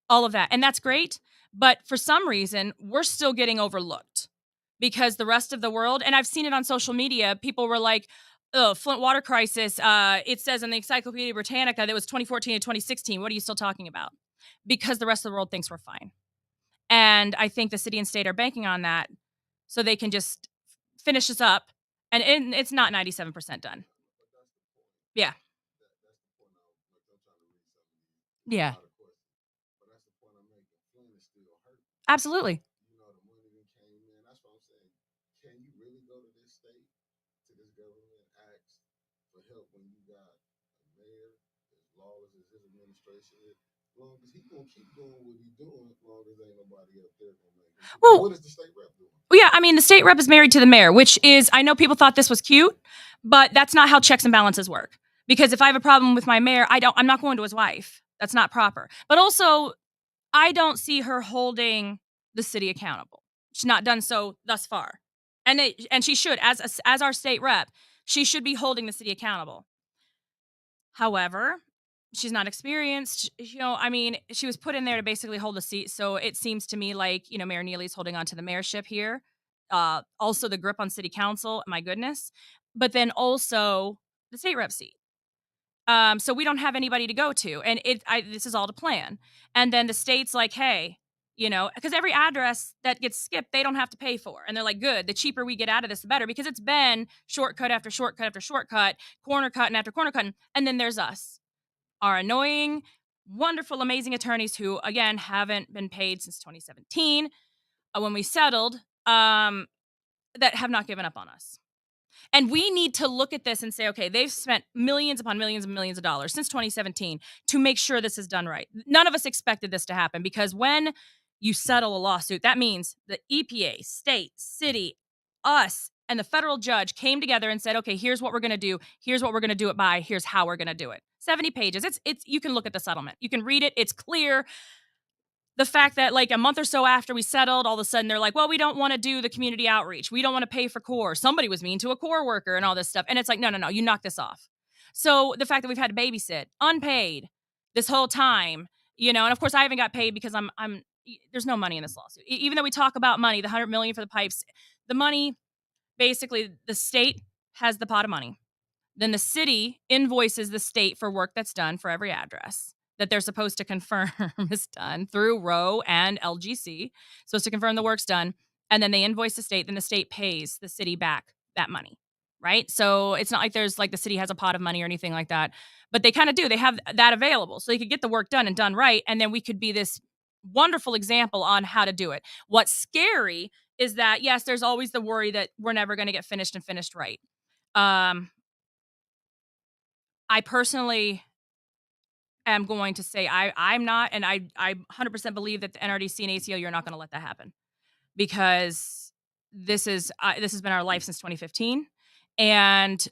all of that. And that's great. But for some reason, we're still getting overlooked, because the rest of the world, and I've seen it on social media, people were like, oh, Flint water crisis. It says in the Encyclopedia Britannica that it was 2014 to 2016. What are you still talking about? Because the rest of the world thinks we're fine. And I think the city and state are banking on that so they can just finish this up. And it's not 97% done. Yeah. Yeah. Absolutely. Can you really go to this state, to this government, ask for help when you got a mayor as lawless as his administration is? As long as he gonna keep doing what he's doing, as long as ain't nobody up there gonna make him. Well, what is the state rep doing? Well, yeah, I mean, the state rep is married to the mayor, which is, I know people thought this was cute, but that's not how checks and balances work. Because if I have a problem with my mayor, I'm not going to his wife. That's not proper. But also, I don't see her holding the city accountable. She's not done so thus far. And she should, as our state rep, she should be holding the city accountable. However, she's not experienced. I mean, she was put in there to basically hold the seat. So it seems to me like, Mayor Neely's holding on to the mayorship here. Also the grip on city council, my goodness. But then also the state rep seat. So we don't have anybody to go to. And this is all to plan. And then the state's like, hey, because every address that gets skipped, they don't have to pay for. And they're like, good, the cheaper we get out of this, the better, because it's been shortcut after shortcut after shortcut, corner cutting after corner cutting. And then there's us, our annoying, wonderful, amazing attorneys who, again, haven't been paid since 2017 when we settled, that have not given up on us. And we need to look at this and say, okay, they've spent millions upon millions and millions of dollars since 2017 to make sure this is done right. None of us expected this to happen, because when you settle a lawsuit, that means the EPA, state, city, us, and the federal judge came together and said, okay, here's what we're going to do. Here's what we're going to do it by. Here's how we're going to do it. 70 pages. It's you can look at the settlement. You can read it. It's clear. The fact that like a month or so after we settled, all of a sudden they're like, well, we don't want to do the community outreach. We don't want to pay for core. Somebody was mean to a core worker and all this stuff. And it's like, no, you knock this off. So the fact that we've had to babysit unpaid this whole time, and of course I haven't got paid because I'm there's no money in this lawsuit. Even though we talk about money, the $100 million for the pipes, the money, basically the state has the pot of money. Then the city invoices the state for work that's done for every address that they're supposed to confirm is done through Roe and LGC, supposed to confirm the work's done. And then they invoice the state, then the state pays the city back that money, right? So it's not like there's like the city has a pot of money or anything like that, but they kind of do. They have that available. So they could get the work done and done right. And then we could be this wonderful example on how to do it. What's scary is that, yes, there's always the worry that we're never going to get finished and finished right. I personally am going to say I'm not, and I 100% believe that the NRDC and ACLU are not going to let that happen, because this has been our life since 2015, and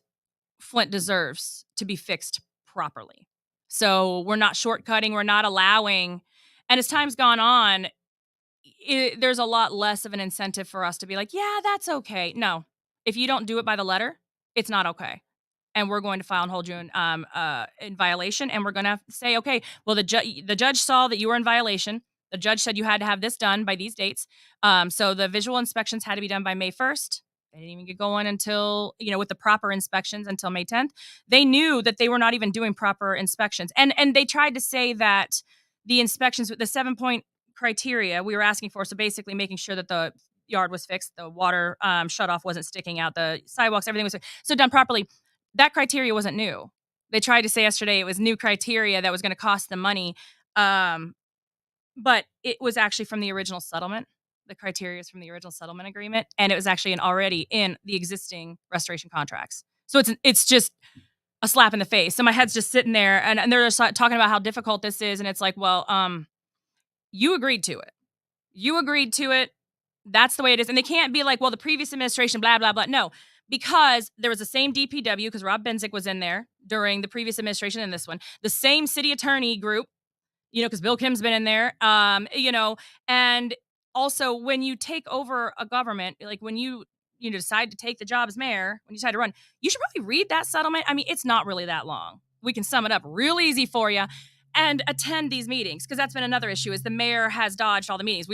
Flint deserves to be fixed properly. So we're not shortcutting, we're not allowing, and as time's gone on, there's a lot less of an incentive for us to be like, yeah, that's okay. No, if you don't do it by the letter, it's not okay. And we're going to file and hold you in violation. And we're going to say, okay, well, the judge saw that you were in violation. The judge said you had to have this done by these dates. So the visual inspections had to be done by May 1st. They didn't even get going until, with the proper inspections until May 10th. They knew that they were not even doing proper inspections. And they tried to say that the inspections with the 7-point criteria we were asking for, so basically making sure that the yard was fixed, the water shutoff wasn't sticking out, the sidewalks, everything was so done properly. That criteria wasn't new. They tried to say yesterday it was new criteria that was going to cost them money. But it was actually from the original settlement. The criteria is from the original settlement agreement. And it was actually already in the existing restoration contracts. So it's just a slap in the face. So my head's just sitting there and they're just talking about how difficult this is. And it's like, well, you agreed to it. You agreed to it. That's the way it is. And they can't be like, well, the previous administration, blah, blah, blah. No. Because there was the same DPW, because Rob Benzik was in there during the previous administration and this one, the same city attorney group, because Bill Kim's been in there, and also when you take over a government, like when you decide to take the job as mayor, when you decide to run, you should probably read that settlement. I mean, it's not really that long. We can sum it up real easy for you. And attend these meetings, because that's been another issue, is the mayor has dodged all the meetings.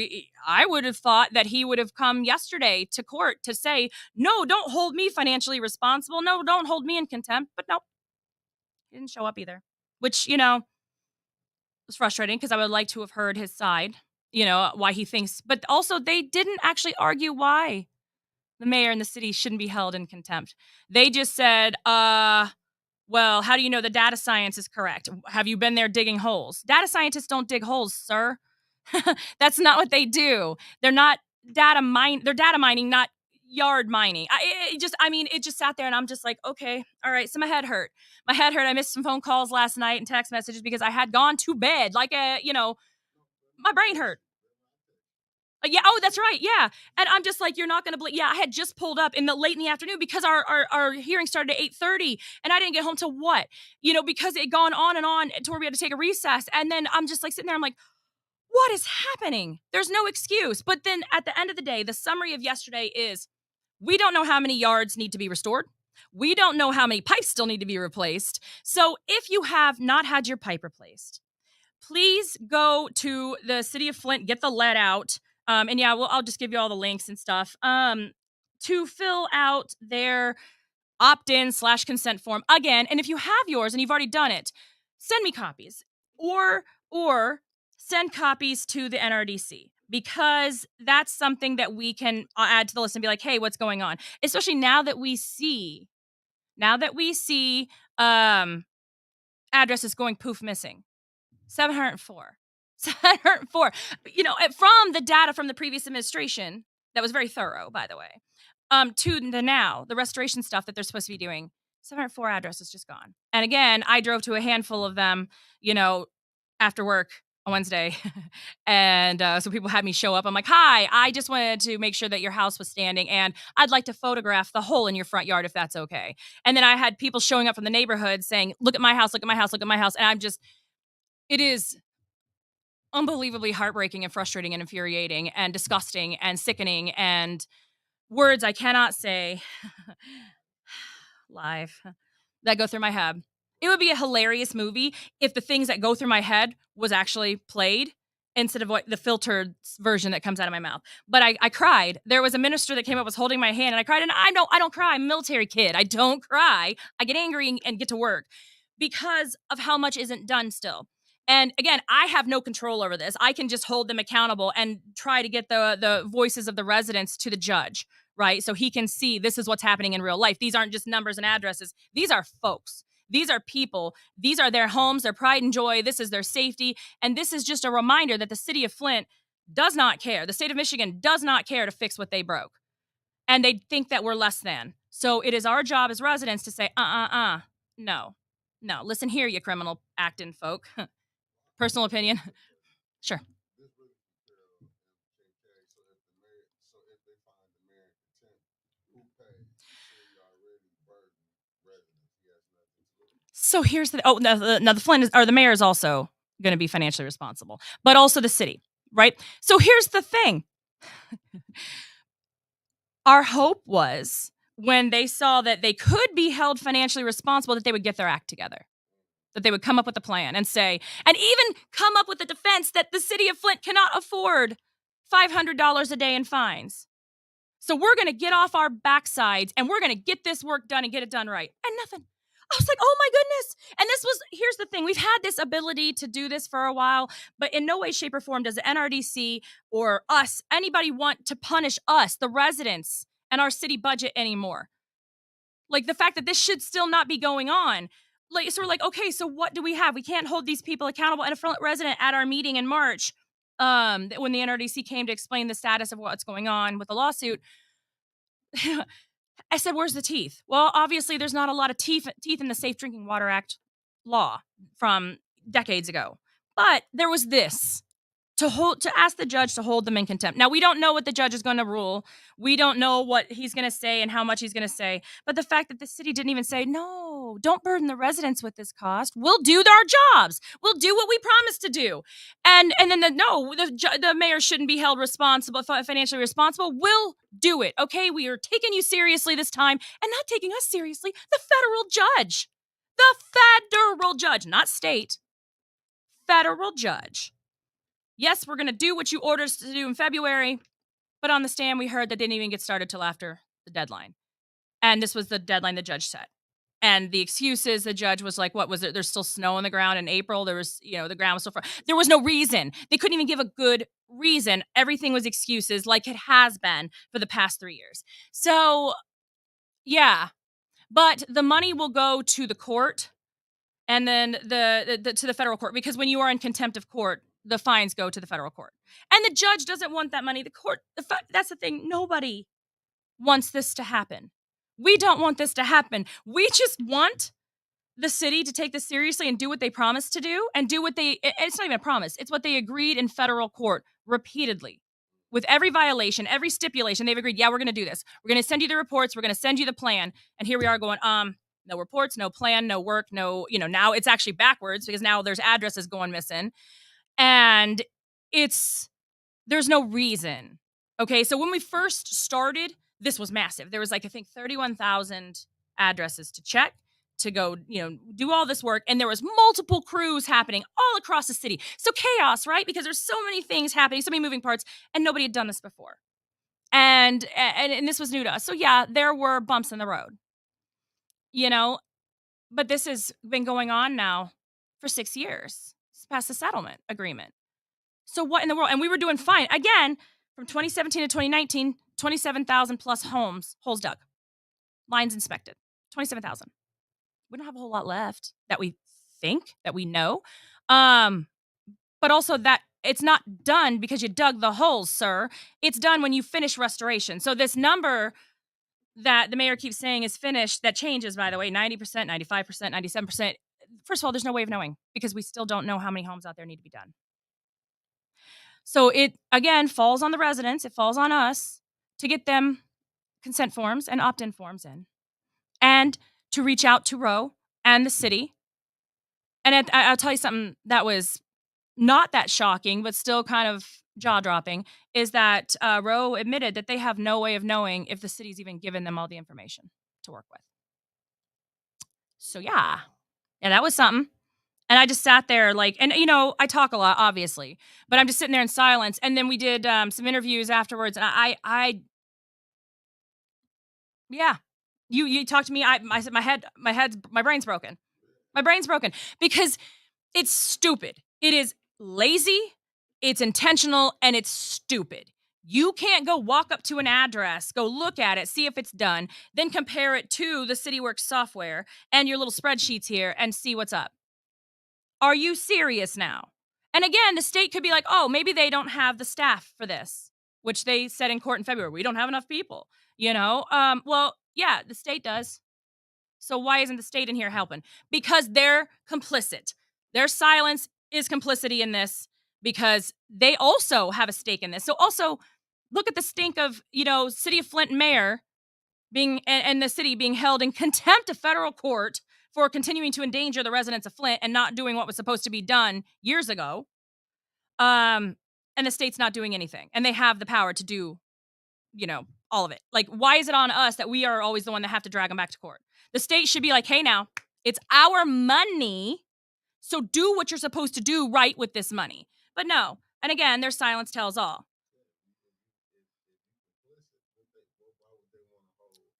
I would have thought that he would have come yesterday to court to say, no, don't hold me financially responsible. No, don't hold me in contempt. But nope, he didn't show up either, which, was frustrating, because I would like to have heard his side, why he thinks. But also they didn't actually argue why the mayor and the city shouldn't be held in contempt. They just said, well, how do you know the data science is correct? Have you been there digging holes? Data scientists don't dig holes, sir. That's not what they do. They're not they're data mining, not yard mining. It just sat there and I'm just like, okay, all right. So my head hurt. I missed some phone calls last night and text messages because I had gone to bed my brain hurt. Yeah. Oh, that's right. Yeah. And I'm just like, you're not going to believe. Yeah. I had just pulled up late in the afternoon because our hearing started at 8:30 and I didn't get home till what? Because it had gone on and on to where we had to take a recess. And then I'm just like sitting there. I'm like, what is happening? There's no excuse. But then at the end of the day, the summary of yesterday is we don't know how many yards need to be restored. We don't know how many pipes still need to be replaced. So if you have not had your pipe replaced, please go to the city of Flint, get the lead out. And yeah, I'll just give you all the links and stuff to fill out their opt-in/consent form again. And if you have yours and you've already done it, send me copies or send copies to the NRDC, because that's something that we can add to the list and be like, hey, what's going on? Especially now that we see um, addresses going poof missing. 704. 704. From the data from the previous administration, that was very thorough, by the way, to the now, the restoration stuff that they're supposed to be doing, 704 addresses just gone. And again, I drove to a handful of them, after work on Wednesday. And so people had me show up. I'm like, hi, I just wanted to make sure that your house was standing. And I'd like to photograph the hole in your front yard if that's okay. And then I had people showing up from the neighborhood saying, look at my house, look at my house, look at my house. And it is unbelievably heartbreaking and frustrating and infuriating and disgusting and sickening and words I cannot say live that go through my head. It would be a hilarious movie if the things that go through my head was actually played instead of what the filtered version that comes out of my mouth. But I cried. There was a minister that came up, was holding my hand, and I cried. And I don't cry. I'm a military kid. I don't cry. I get angry and get to work because of how much isn't done still. And again, I have no control over this. I can just hold them accountable and try to get the voices of the residents to the judge, right? So he can see this is what's happening in real life. These aren't just numbers and addresses. These are folks. These are people. These are their homes, their pride and joy. This is their safety. And this is just a reminder that the city of Flint does not care. The state of Michigan does not care to fix what they broke. And they think that we're less than. So it is our job as residents to say, no. Listen here, you criminal acting folk. Personal opinion. Sure. This really detailed MKK. So if they find the mayor in contempt, who pays? The city already burdened residents. He has nothing to lose. So here's the Flint the mayor is also going to be financially responsible, but also the city, right? So here's the thing. Our hope was when they saw that they could be held financially responsible that they would get their act together, that they would come up with a plan and say, and even come up with a defense that the city of Flint cannot afford $500 a day in fines. So we're going to get off our backsides and we're going to get this work done and get it done right. And nothing. I was like, oh my goodness. And here's the thing. We've had this ability to do this for a while, but in no way, shape, or form does the NRDC or us, anybody want to punish us, the residents, and our city budget anymore. Like the fact that this should still not be going on. So we're like, okay, so what do we have? We can't hold these people accountable. And a Flint resident at our meeting in March, when the NRDC came to explain the status of what's going on with the lawsuit, I said, where's the teeth? Well, obviously there's not a lot of teeth in the Safe Drinking Water Act law from decades ago. But there was this to ask the judge to hold them in contempt. Now, we don't know what the judge is going to rule. We don't know what he's going to say and how much he's going to say. But the fact that the city didn't even say, no, don't burden the residents with this cost. We'll do our jobs. We'll do what we promised to do. And then the mayor shouldn't be held responsible, financially responsible. We'll do it. Okay, we are taking you seriously this time and not taking us seriously. The federal judge, not state, federal judge. Yes, we're going to do what you ordered us to do in February, but on the stand, we heard that didn't even get started till after the deadline. And this was the deadline the judge set. And the excuses, the judge was like, what was it? There's still snow on the ground in April. There was, the ground was so far. There was no reason. They couldn't even give a good reason. Everything was excuses like it has been for the past 3 years. So, yeah. But the money will go to the court and then to the federal court, because when you are in contempt of court, the fines go to the federal court. And the judge doesn't want that money. The court, that's the thing. Nobody wants this to happen. We don't want this to happen. We just want the city to take this seriously and do what they promised to do and do what it's not even a promise. It's what they agreed in federal court repeatedly. With every violation, every stipulation, they've agreed, yeah, we're going to do this. We're going to send you the reports. We're going to send you the plan. And here we are going, no reports, no plan, no work, no, now it's actually backwards because now there's addresses going missing. And there's no reason. Okay, so when we first started, this was massive. There was I think 31,000 addresses to check, to go, do all this work. And there was multiple crews happening all across the city. So chaos, right? Because there's so many things happening, so many moving parts, and nobody had done this before. And this was new to us. So yeah, there were bumps in the road, but this has been going on now for 6 years. It's past the settlement agreement. So what in the world? And we were doing fine. Again, from 2017 to 2019, 27,000 plus holes dug, lines inspected, 27,000. We don't have a whole lot left that we think, that we know. But also that it's not done because you dug the holes, sir. It's done when you finish restoration. So this number that the mayor keeps saying is finished, that changes, by the way, 90%, 95%, 97%. First of all, there's no way of knowing because we still don't know how many homes out there need to be done. So it, again, falls on the residents. It falls on us to get them consent forms and opt-in forms in and to reach out to Roe and the city. And I'll tell you something that was not that shocking, but still kind of jaw-dropping, is that Roe admitted that they have no way of knowing if the city's even given them all the information to work with. So yeah, that was something. And I just sat there like, and I talk a lot, obviously, but I'm just sitting there in silence. And then we did some interviews afterwards, and yeah, you talked to me. My brain's broken. My brain's broken because it's stupid. It is lazy, it's intentional, and it's stupid. You can't go walk up to an address, go look at it, see if it's done, then compare it to the CityWorks software and your little spreadsheets here and see what's up. Are you serious now? And again, the state could be like, oh, maybe they don't have the staff for this, which they said in court in February. We don't have enough people, Well, yeah, the state does. So why isn't the state in here helping? Because they're complicit. Their silence is complicity in this because they also have a stake in this. So also look at the stink of, City of Flint mayor being and the city being held in contempt of federal court for continuing to endanger the residents of Flint and not doing what was supposed to be done years ago. And the state's not doing anything. And they have the power to do, all of it. Like, why is it on us that we are always the one that have to drag them back to court? The state should be like, hey, now, it's our money, so do what you're supposed to do right with this money. But no. And again, their silence tells all.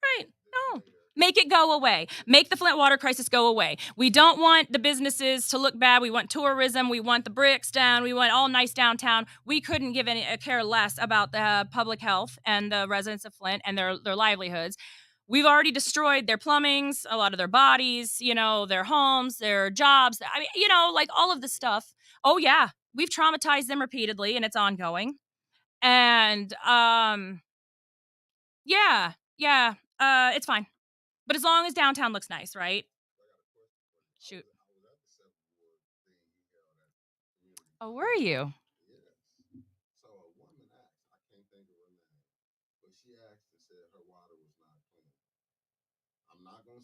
Right. No. Make it go away. Make the Flint water crisis go away. We don't want the businesses to look bad. We want tourism. We want the bricks down. We want all nice downtown. We couldn't give a care less about the public health and the residents of Flint and their livelihoods. We've already destroyed their plumbings, a lot of their bodies, their homes, their jobs. I mean, like all of this stuff. Oh, yeah. We've traumatized them repeatedly, and it's ongoing. And, yeah, it's fine. But as long as downtown looks nice, right? Shoot. Oh, were you? Yes. So a woman asked, I can't think of her name, but she asked and said her water was not clean. I'm not gonna,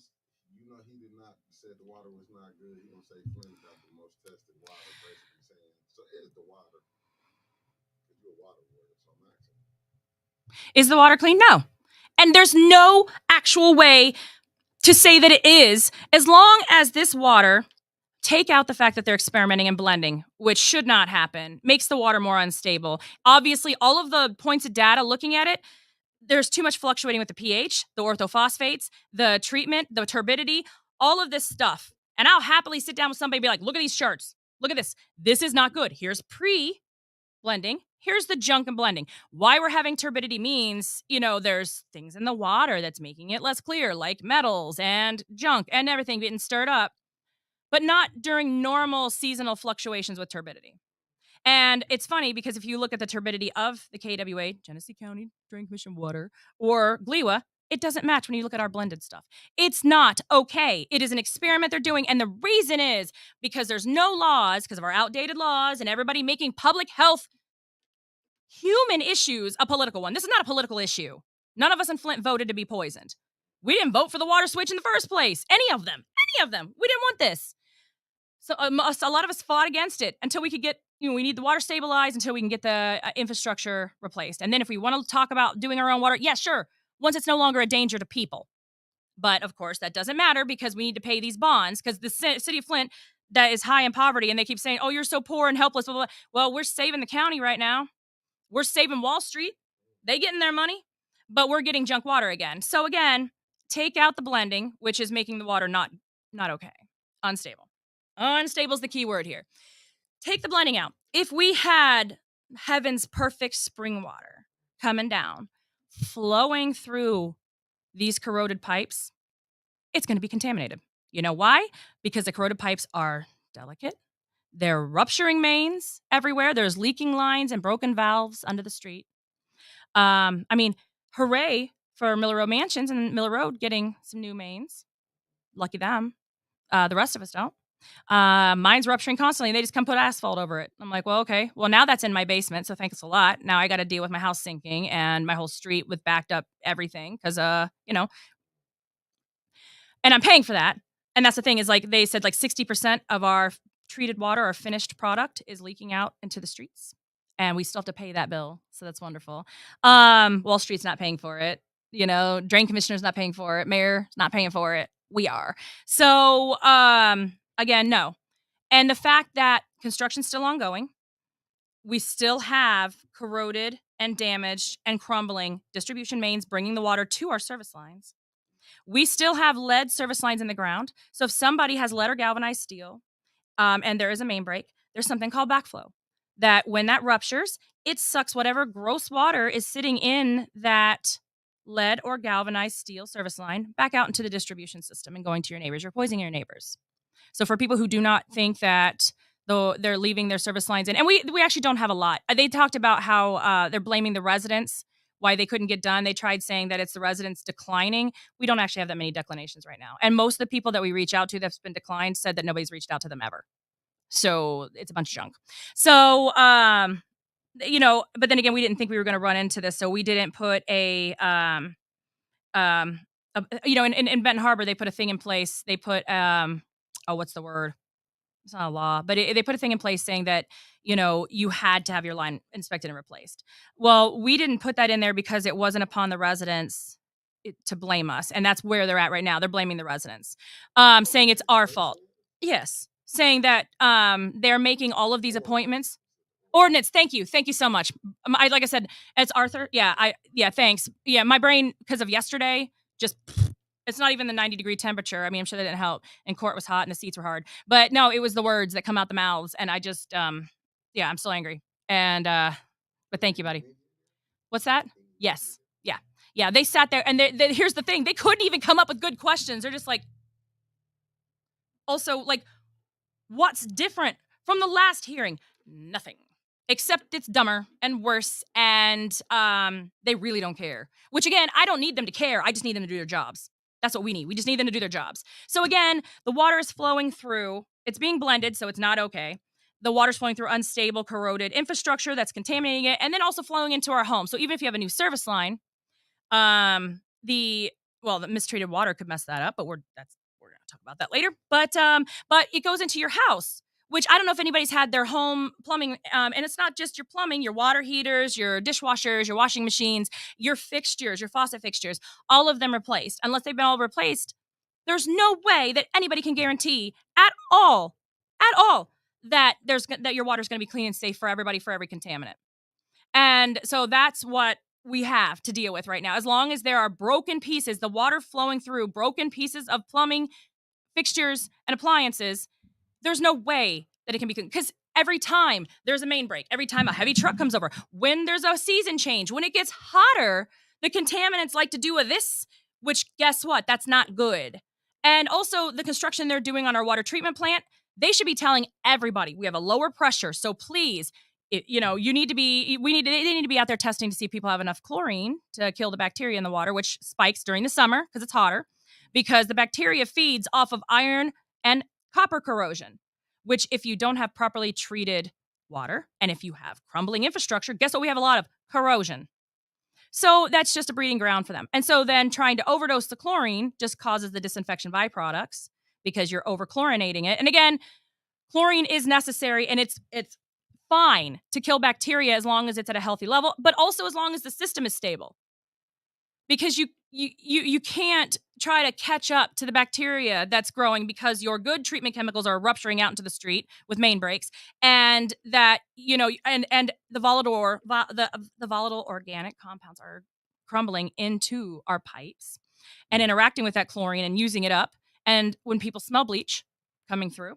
he did not say the water was not good. He gonna say Flint got the most tested water, basically saying. So is the water? Because you're a water warrior, so I'm asking. Is the water clean? No. And there's no actual way to say that it is, as long as this water, take out the fact that they're experimenting and blending, which should not happen, makes the water more unstable. Obviously, all of the points of data looking at it, there's too much fluctuating with the pH, the orthophosphates, the treatment, the turbidity, all of this stuff. And I'll happily sit down with somebody and be like, look at these charts. Look at this. This is not good. Here's pre-blending. Here's the junk and blending. Why we're having turbidity means, there's things in the water that's making it less clear, like metals and junk and everything getting stirred up, but not during normal seasonal fluctuations with turbidity. And it's funny because if you look at the turbidity of the KWA, Genesee County Drain Commission water, or GLEWA, it doesn't match when you look at our blended stuff. It's not okay. It is an experiment they're doing. And the reason is because there's no laws, because of our outdated laws and everybody making public health human issues a political one. This is not a political issue. None of us in Flint voted to be poisoned. We didn't vote for the water switch in the first place. Any of them. We didn't want this. So a lot of us fought against it until we could get, we need the water stabilized until we can get the infrastructure replaced. And then if we want to talk about doing our own water, yeah, sure. Once it's no longer a danger to people. But of course, that doesn't matter because we need to pay these bonds because the city of Flint that is high in poverty and they keep saying, oh, you're so poor and helpless. Blah, blah, blah. Well, we're saving the county right now. We're saving Wall Street. They getting their money, but we're getting junk water again. So again, take out the blending, which is making the water not okay. Unstable. Unstable is the key word here. take the blending out. If we had heaven's perfect spring water coming down, flowing through these corroded pipes, it's going to be contaminated. You know why? Because the corroded pipes are delicate. They're rupturing mains everywhere. There's leaking lines and broken valves under the street. I mean, hooray for Miller Road Mansions and Miller Road getting some new mains. Lucky them. The rest of us don't. Mine's rupturing constantly. They just come put asphalt over it. I'm like, well, okay. Well, now that's in my basement, so thanks a lot. Now I got to deal with my house sinking and my whole street with backed up everything because, and I'm paying for that. And that's the thing is like they said like 60% of our treated water or finished product is leaking out into the streets. And we still have to pay that bill. So that's wonderful. Wall Street's not paying for it. Drain commissioner's not paying for it. Mayor's not paying for it. We are. So again, no. And the fact that construction's still ongoing, we still have corroded and damaged and crumbling distribution mains bringing the water to our service lines. We still have lead service lines in the ground. So if somebody has lead or galvanized steel and there is a main break, there's something called backflow that when that ruptures, it sucks whatever gross water is sitting in that lead or galvanized steel service line back out into the distribution system and going to your neighbors. You're poisoning your neighbors. So for people who do not think that though they're leaving their service lines in, and we actually don't have a lot. They talked about how they're blaming the residents why they couldn't get done. They tried saying that it's the residents declining. We don't actually have that many declinations right now. And most of the people that we reach out to that's been declined said that nobody's reached out to them ever. So it's a bunch of junk. So, but then again, we didn't think we were going to run into this. So we didn't put in Benton Harbor, they put a thing in place. They put, what's the word? It's not a law, but they put a thing in place saying that, you had to have your line inspected and replaced. Well, we didn't put that in there because it wasn't upon the residents to blame us. And that's where they're at right now. They're blaming the residents, saying it's our fault. Yes. Saying that they're making all of these appointments. Ordinance. Thank you. Thank you so much. Like I said, it's Arthur. Yeah. Thanks. Yeah. My brain, because of yesterday, just it's not even the 90-degree temperature. I mean, I'm sure that didn't help. And court was hot and the seats were hard. But no, it was the words that come out the mouths. And I just, I'm still angry. And, but thank you, buddy. What's that? Yes. Yeah. Yeah. They sat there and here's the thing. They couldn't even come up with good questions. They're just like, also like, what's different from the last hearing? Nothing. Except it's dumber and worse. And they really don't care. Which again, I don't need them to care. I just need them to do their jobs. That's what we need. We just need them to do their jobs. So again, the water is flowing through. It's being blended, so it's not okay. The water's flowing through unstable, corroded infrastructure that's contaminating it, and then also flowing into our home. So even if you have a new service line, the mistreated water could mess that up. But we're going to talk about that later. But it goes into your house, which I don't know if anybody's had their home plumbing, and it's not just your plumbing, your water heaters, your dishwashers, your washing machines, your fixtures, your faucet fixtures, all of them replaced. Unless they've been all replaced, there's no way that anybody can guarantee at all, that your water's going to be clean and safe for everybody for every contaminant. And so that's what we have to deal with right now. As long as there are broken pieces, the water flowing through broken pieces of plumbing, fixtures, and appliances, there's no way that it can be, because every time there's a main break, every time a heavy truck comes over, when there's a season change, when it gets hotter, the contaminants like to do this, which guess what? That's not good. And also the construction they're doing on our water treatment plant, they should be telling everybody we have a lower pressure. So please, they need to be out there testing to see if people have enough chlorine to kill the bacteria in the water, which spikes during the summer because it's hotter, because the bacteria feeds off of iron and copper corrosion, which if you don't have properly treated water and if you have crumbling infrastructure, guess what we have a lot of? Corrosion. So that's just a breeding ground for them. And so then trying to overdose the chlorine just causes the disinfection byproducts because you're over-chlorinating it. And again, chlorine is necessary and it's fine to kill bacteria as long as it's at a healthy level, but also as long as the system is stable. Because you can't try to catch up to the bacteria that's growing because your good treatment chemicals are rupturing out into the street with main breaks, and that and the volatile organic compounds are crumbling into our pipes and interacting with that chlorine and using it up. And when people smell bleach coming through,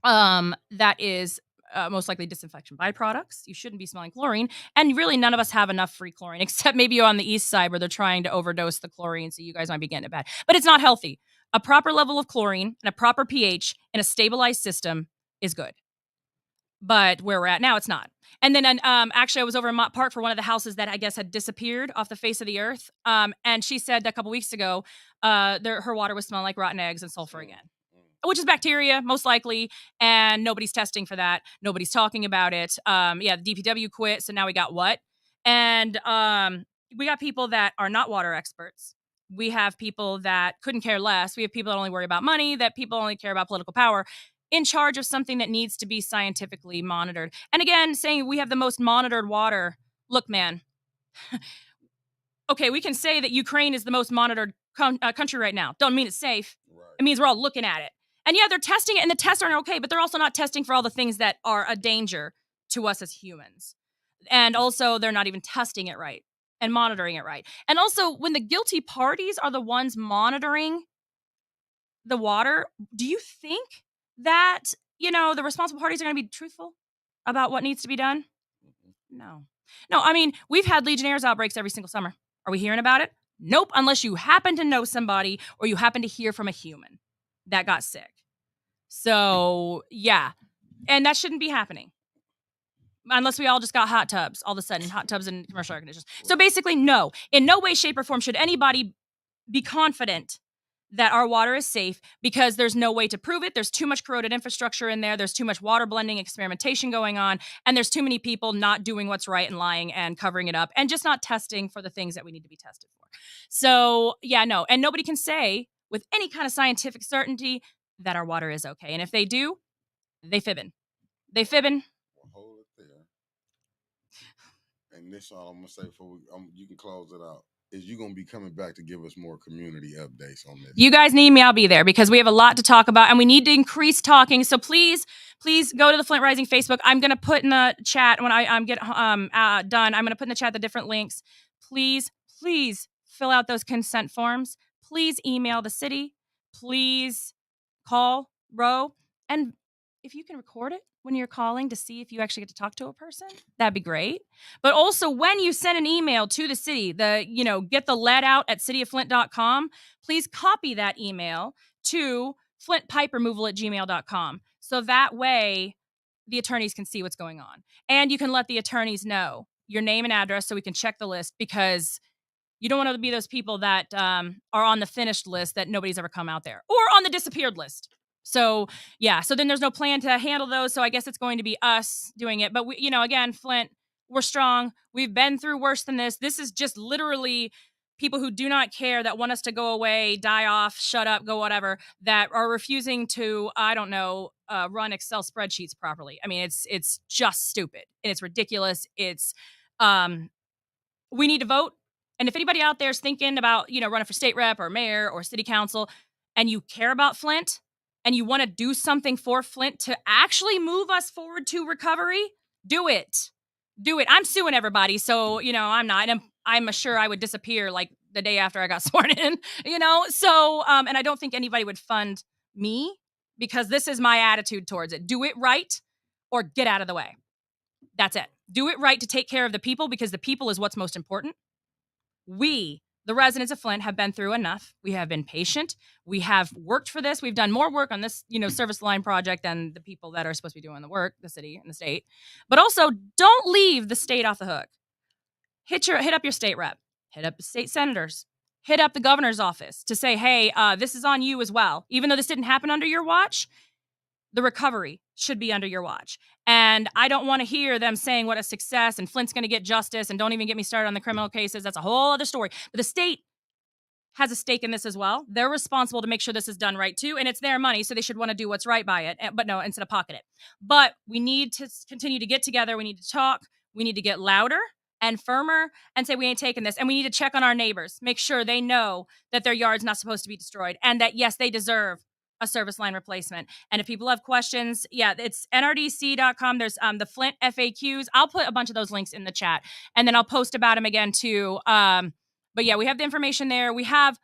that is most likely disinfection byproducts. You shouldn't be smelling chlorine. And really, none of us have enough free chlorine, except maybe on the east side where they're trying to overdose the chlorine. So you guys might be getting it bad. But it's not healthy. A proper level of chlorine and a proper pH in a stabilized system is good. But where we're at now, it's not. And then actually, I was over in Mott Park for one of the houses that I guess had disappeared off the face of the earth. And she said a couple weeks ago, her water was smelling like rotten eggs and sulfur again, which is bacteria, most likely. And nobody's testing for that. Nobody's talking about it. The DPW quit. So now we got what? And we got people that are not water experts. We have people that couldn't care less. We have people that only worry about money, that people only care about political power, in charge of something that needs to be scientifically monitored. And again, saying we have the most monitored water. Look, man. Okay, we can say that Ukraine is the most monitored country right now. Don't mean it's safe. Right. It means we're all looking at it. And yeah, they're testing it, and the tests aren't okay, but they're also not testing for all the things that are a danger to us as humans. And also, they're not even testing it right and monitoring it right. And also, when the guilty parties are the ones monitoring the water, do you think that, the responsible parties are going to be truthful about what needs to be done? No. I mean, we've had Legionnaires outbreaks every single summer. Are we hearing about it? Nope, unless you happen to know somebody or you happen to hear from a human that got sick. So, yeah. And that shouldn't be happening. Unless we all just got hot tubs, all of a sudden, hot tubs and commercial air conditioners. So basically, no. In no way, shape, or form should anybody be confident that our water is safe, because there's no way to prove it. There's too much corroded infrastructure in there. There's too much water blending experimentation going on. And there's too many people not doing what's right and lying and covering it up and just not testing for the things that we need to be tested for. So, yeah, no. And nobody can say with any kind of scientific certainty that our water is okay. And if they do, they fibbing. They fibbing. Well, hold it there. And this all I'm going to say before you can close it out. Is you going to be coming back to give us more community updates on this? You guys need me, I'll be there, because we have a lot to talk about and we need to increase talking. So please go to the Flint Rising Facebook. I'm going to put in the chat when I get done. I'm going to put in the chat the different links. Please fill out those consent forms. Please email the city. Please call Roe. And if you can record it when you're calling to see if you actually get to talk to a person, that'd be great. But also, when you send an email to the city, get the lead out at cityofflint.com, please copy that email to flintpiperemoval@gmail.com. So that way the attorneys can see what's going on. And you can let the attorneys know your name and address so we can check the list, because you don't want to be those people that are on the finished list that nobody's ever come out there, or on the disappeared list. So, yeah, so then there's no plan to handle those. So I guess it's going to be us doing it. But, again, Flint, we're strong. We've been through worse than this. This is just literally people who do not care, that want us to go away, die off, shut up, go whatever, that are refusing to, run Excel spreadsheets properly. I mean, it's just stupid and it's ridiculous. It's we need to vote. And if anybody out there is thinking about, running for state rep or mayor or city council, and you care about Flint, and you want to do something for Flint to actually move us forward to recovery, do it. Do it. I'm suing everybody, so, I'm not. I'm sure I would disappear like the day after I got sworn in, So, and I don't think anybody would fund me, because this is my attitude towards it. Do it right or get out of the way. That's it. Do it right to take care of the people, because the people is what's most important. We, the residents of Flint, have been through enough. We have been patient. We have worked for this. We've done more work on this, service line project than the people that are supposed to be doing the work, the city and the state. But also, don't leave the state off the hook. Hit up your state rep. Hit up the state senators. Hit up the governor's office to say, hey, this is on you as well. Even though this didn't happen under your watch, the recovery should be under your watch. And I don't want to hear them saying what a success and Flint's going to get justice, and don't even get me started on the criminal cases. That's a whole other story. But the state has a stake in this as well. They're responsible to make sure this is done right too. And it's their money, so they should want to do what's right by it. But no, instead of pocket it. But we need to continue to get together. We need to talk. We need to get louder and firmer and say, we ain't taking this. And we need to check on our neighbors, make sure they know that their yard's not supposed to be destroyed, and that, yes, they deserve a service line replacement. And if people have questions, it's nrdc.com. There's the Flint FAQs. I'll put a bunch of those links in the chat, and then I'll post about them again too. But yeah, we have the information there. We have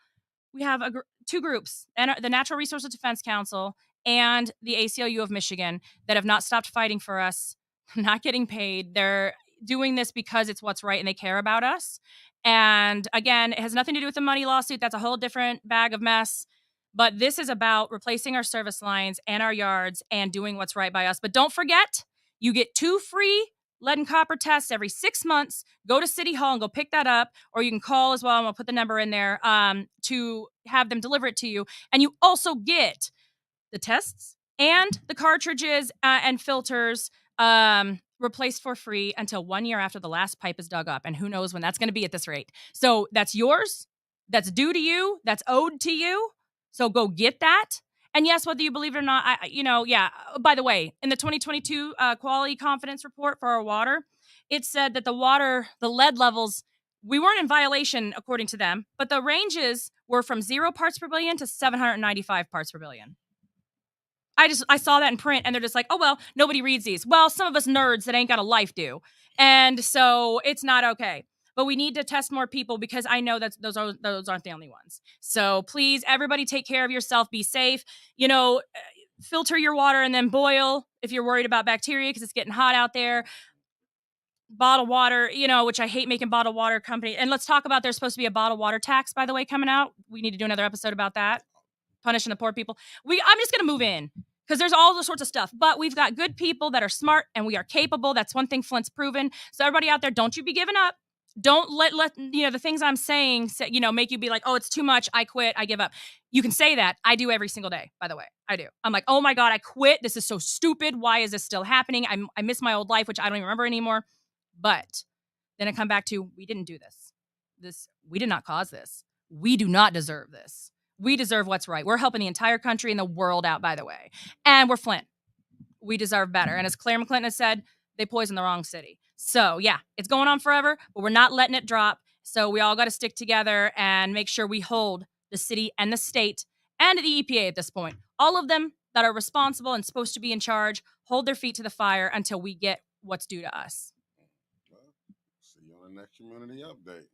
two groups, and the Natural Resources Defense Council and the ACLU of Michigan that have not stopped fighting for us, not getting paid. They're doing this because it's what's right and they care about us. And again, it has nothing to do with the money lawsuit. That's a whole different bag of mess. But this is about replacing our service lines and our yards and doing what's right by us. But don't forget, you get 2 free lead and copper tests every 6 months. Go to City Hall and go pick that up, or you can call as well. And I'll put the number in there to have them deliver it to you. And you also get the tests and the cartridges and filters replaced for free until 1 year after the last pipe is dug up. And who knows when that's going to be at this rate. So that's yours. That's due to you. That's owed to you. So go get that. And yes, whether you believe it or not, by the way, in the 2022 quality confidence report for our water, it said that the lead levels, we weren't in violation according to them, but the ranges were from 0 parts per billion to 795 parts per billion. I saw that in print and they're just like, oh, well, nobody reads these. Well, some of us nerds that ain't got a life do. And so it's not okay. But we need to test more people because I know that those aren't the only ones. So please, everybody take care of yourself. Be safe. Filter your water and then boil if you're worried about bacteria because it's getting hot out there. Bottled water, which I hate making bottled water company. And let's talk about there's supposed to be a bottled water tax, by the way, coming out. We need to do another episode about that. Punishing the poor people. I'm just going to move in because there's all those sorts of stuff. But we've got good people that are smart and we are capable. That's one thing Flint's proven. So everybody out there, don't you be giving up. Don't let the things I'm saying, make you be like, oh, it's too much. I quit. I give up. You can say that. I do every single day, by the way. I do. I'm like, oh my God, I quit. This is so stupid. Why is this still happening? I miss my old life, which I don't even remember anymore. But then I come back to, we didn't do this. We did not cause this. We do not deserve this. We deserve what's right. We're helping the entire country and the world out, by the way. And we're Flint. We deserve better. And as Claire McClinton has said, they poisoned the wrong city. So yeah, it's going on forever, but we're not letting it drop. So we all got to stick together and make sure we hold the city and the state and the EPA at this point. All of them that are responsible and supposed to be in charge, hold their feet to the fire until we get what's due to us. Well, see you on the next community update.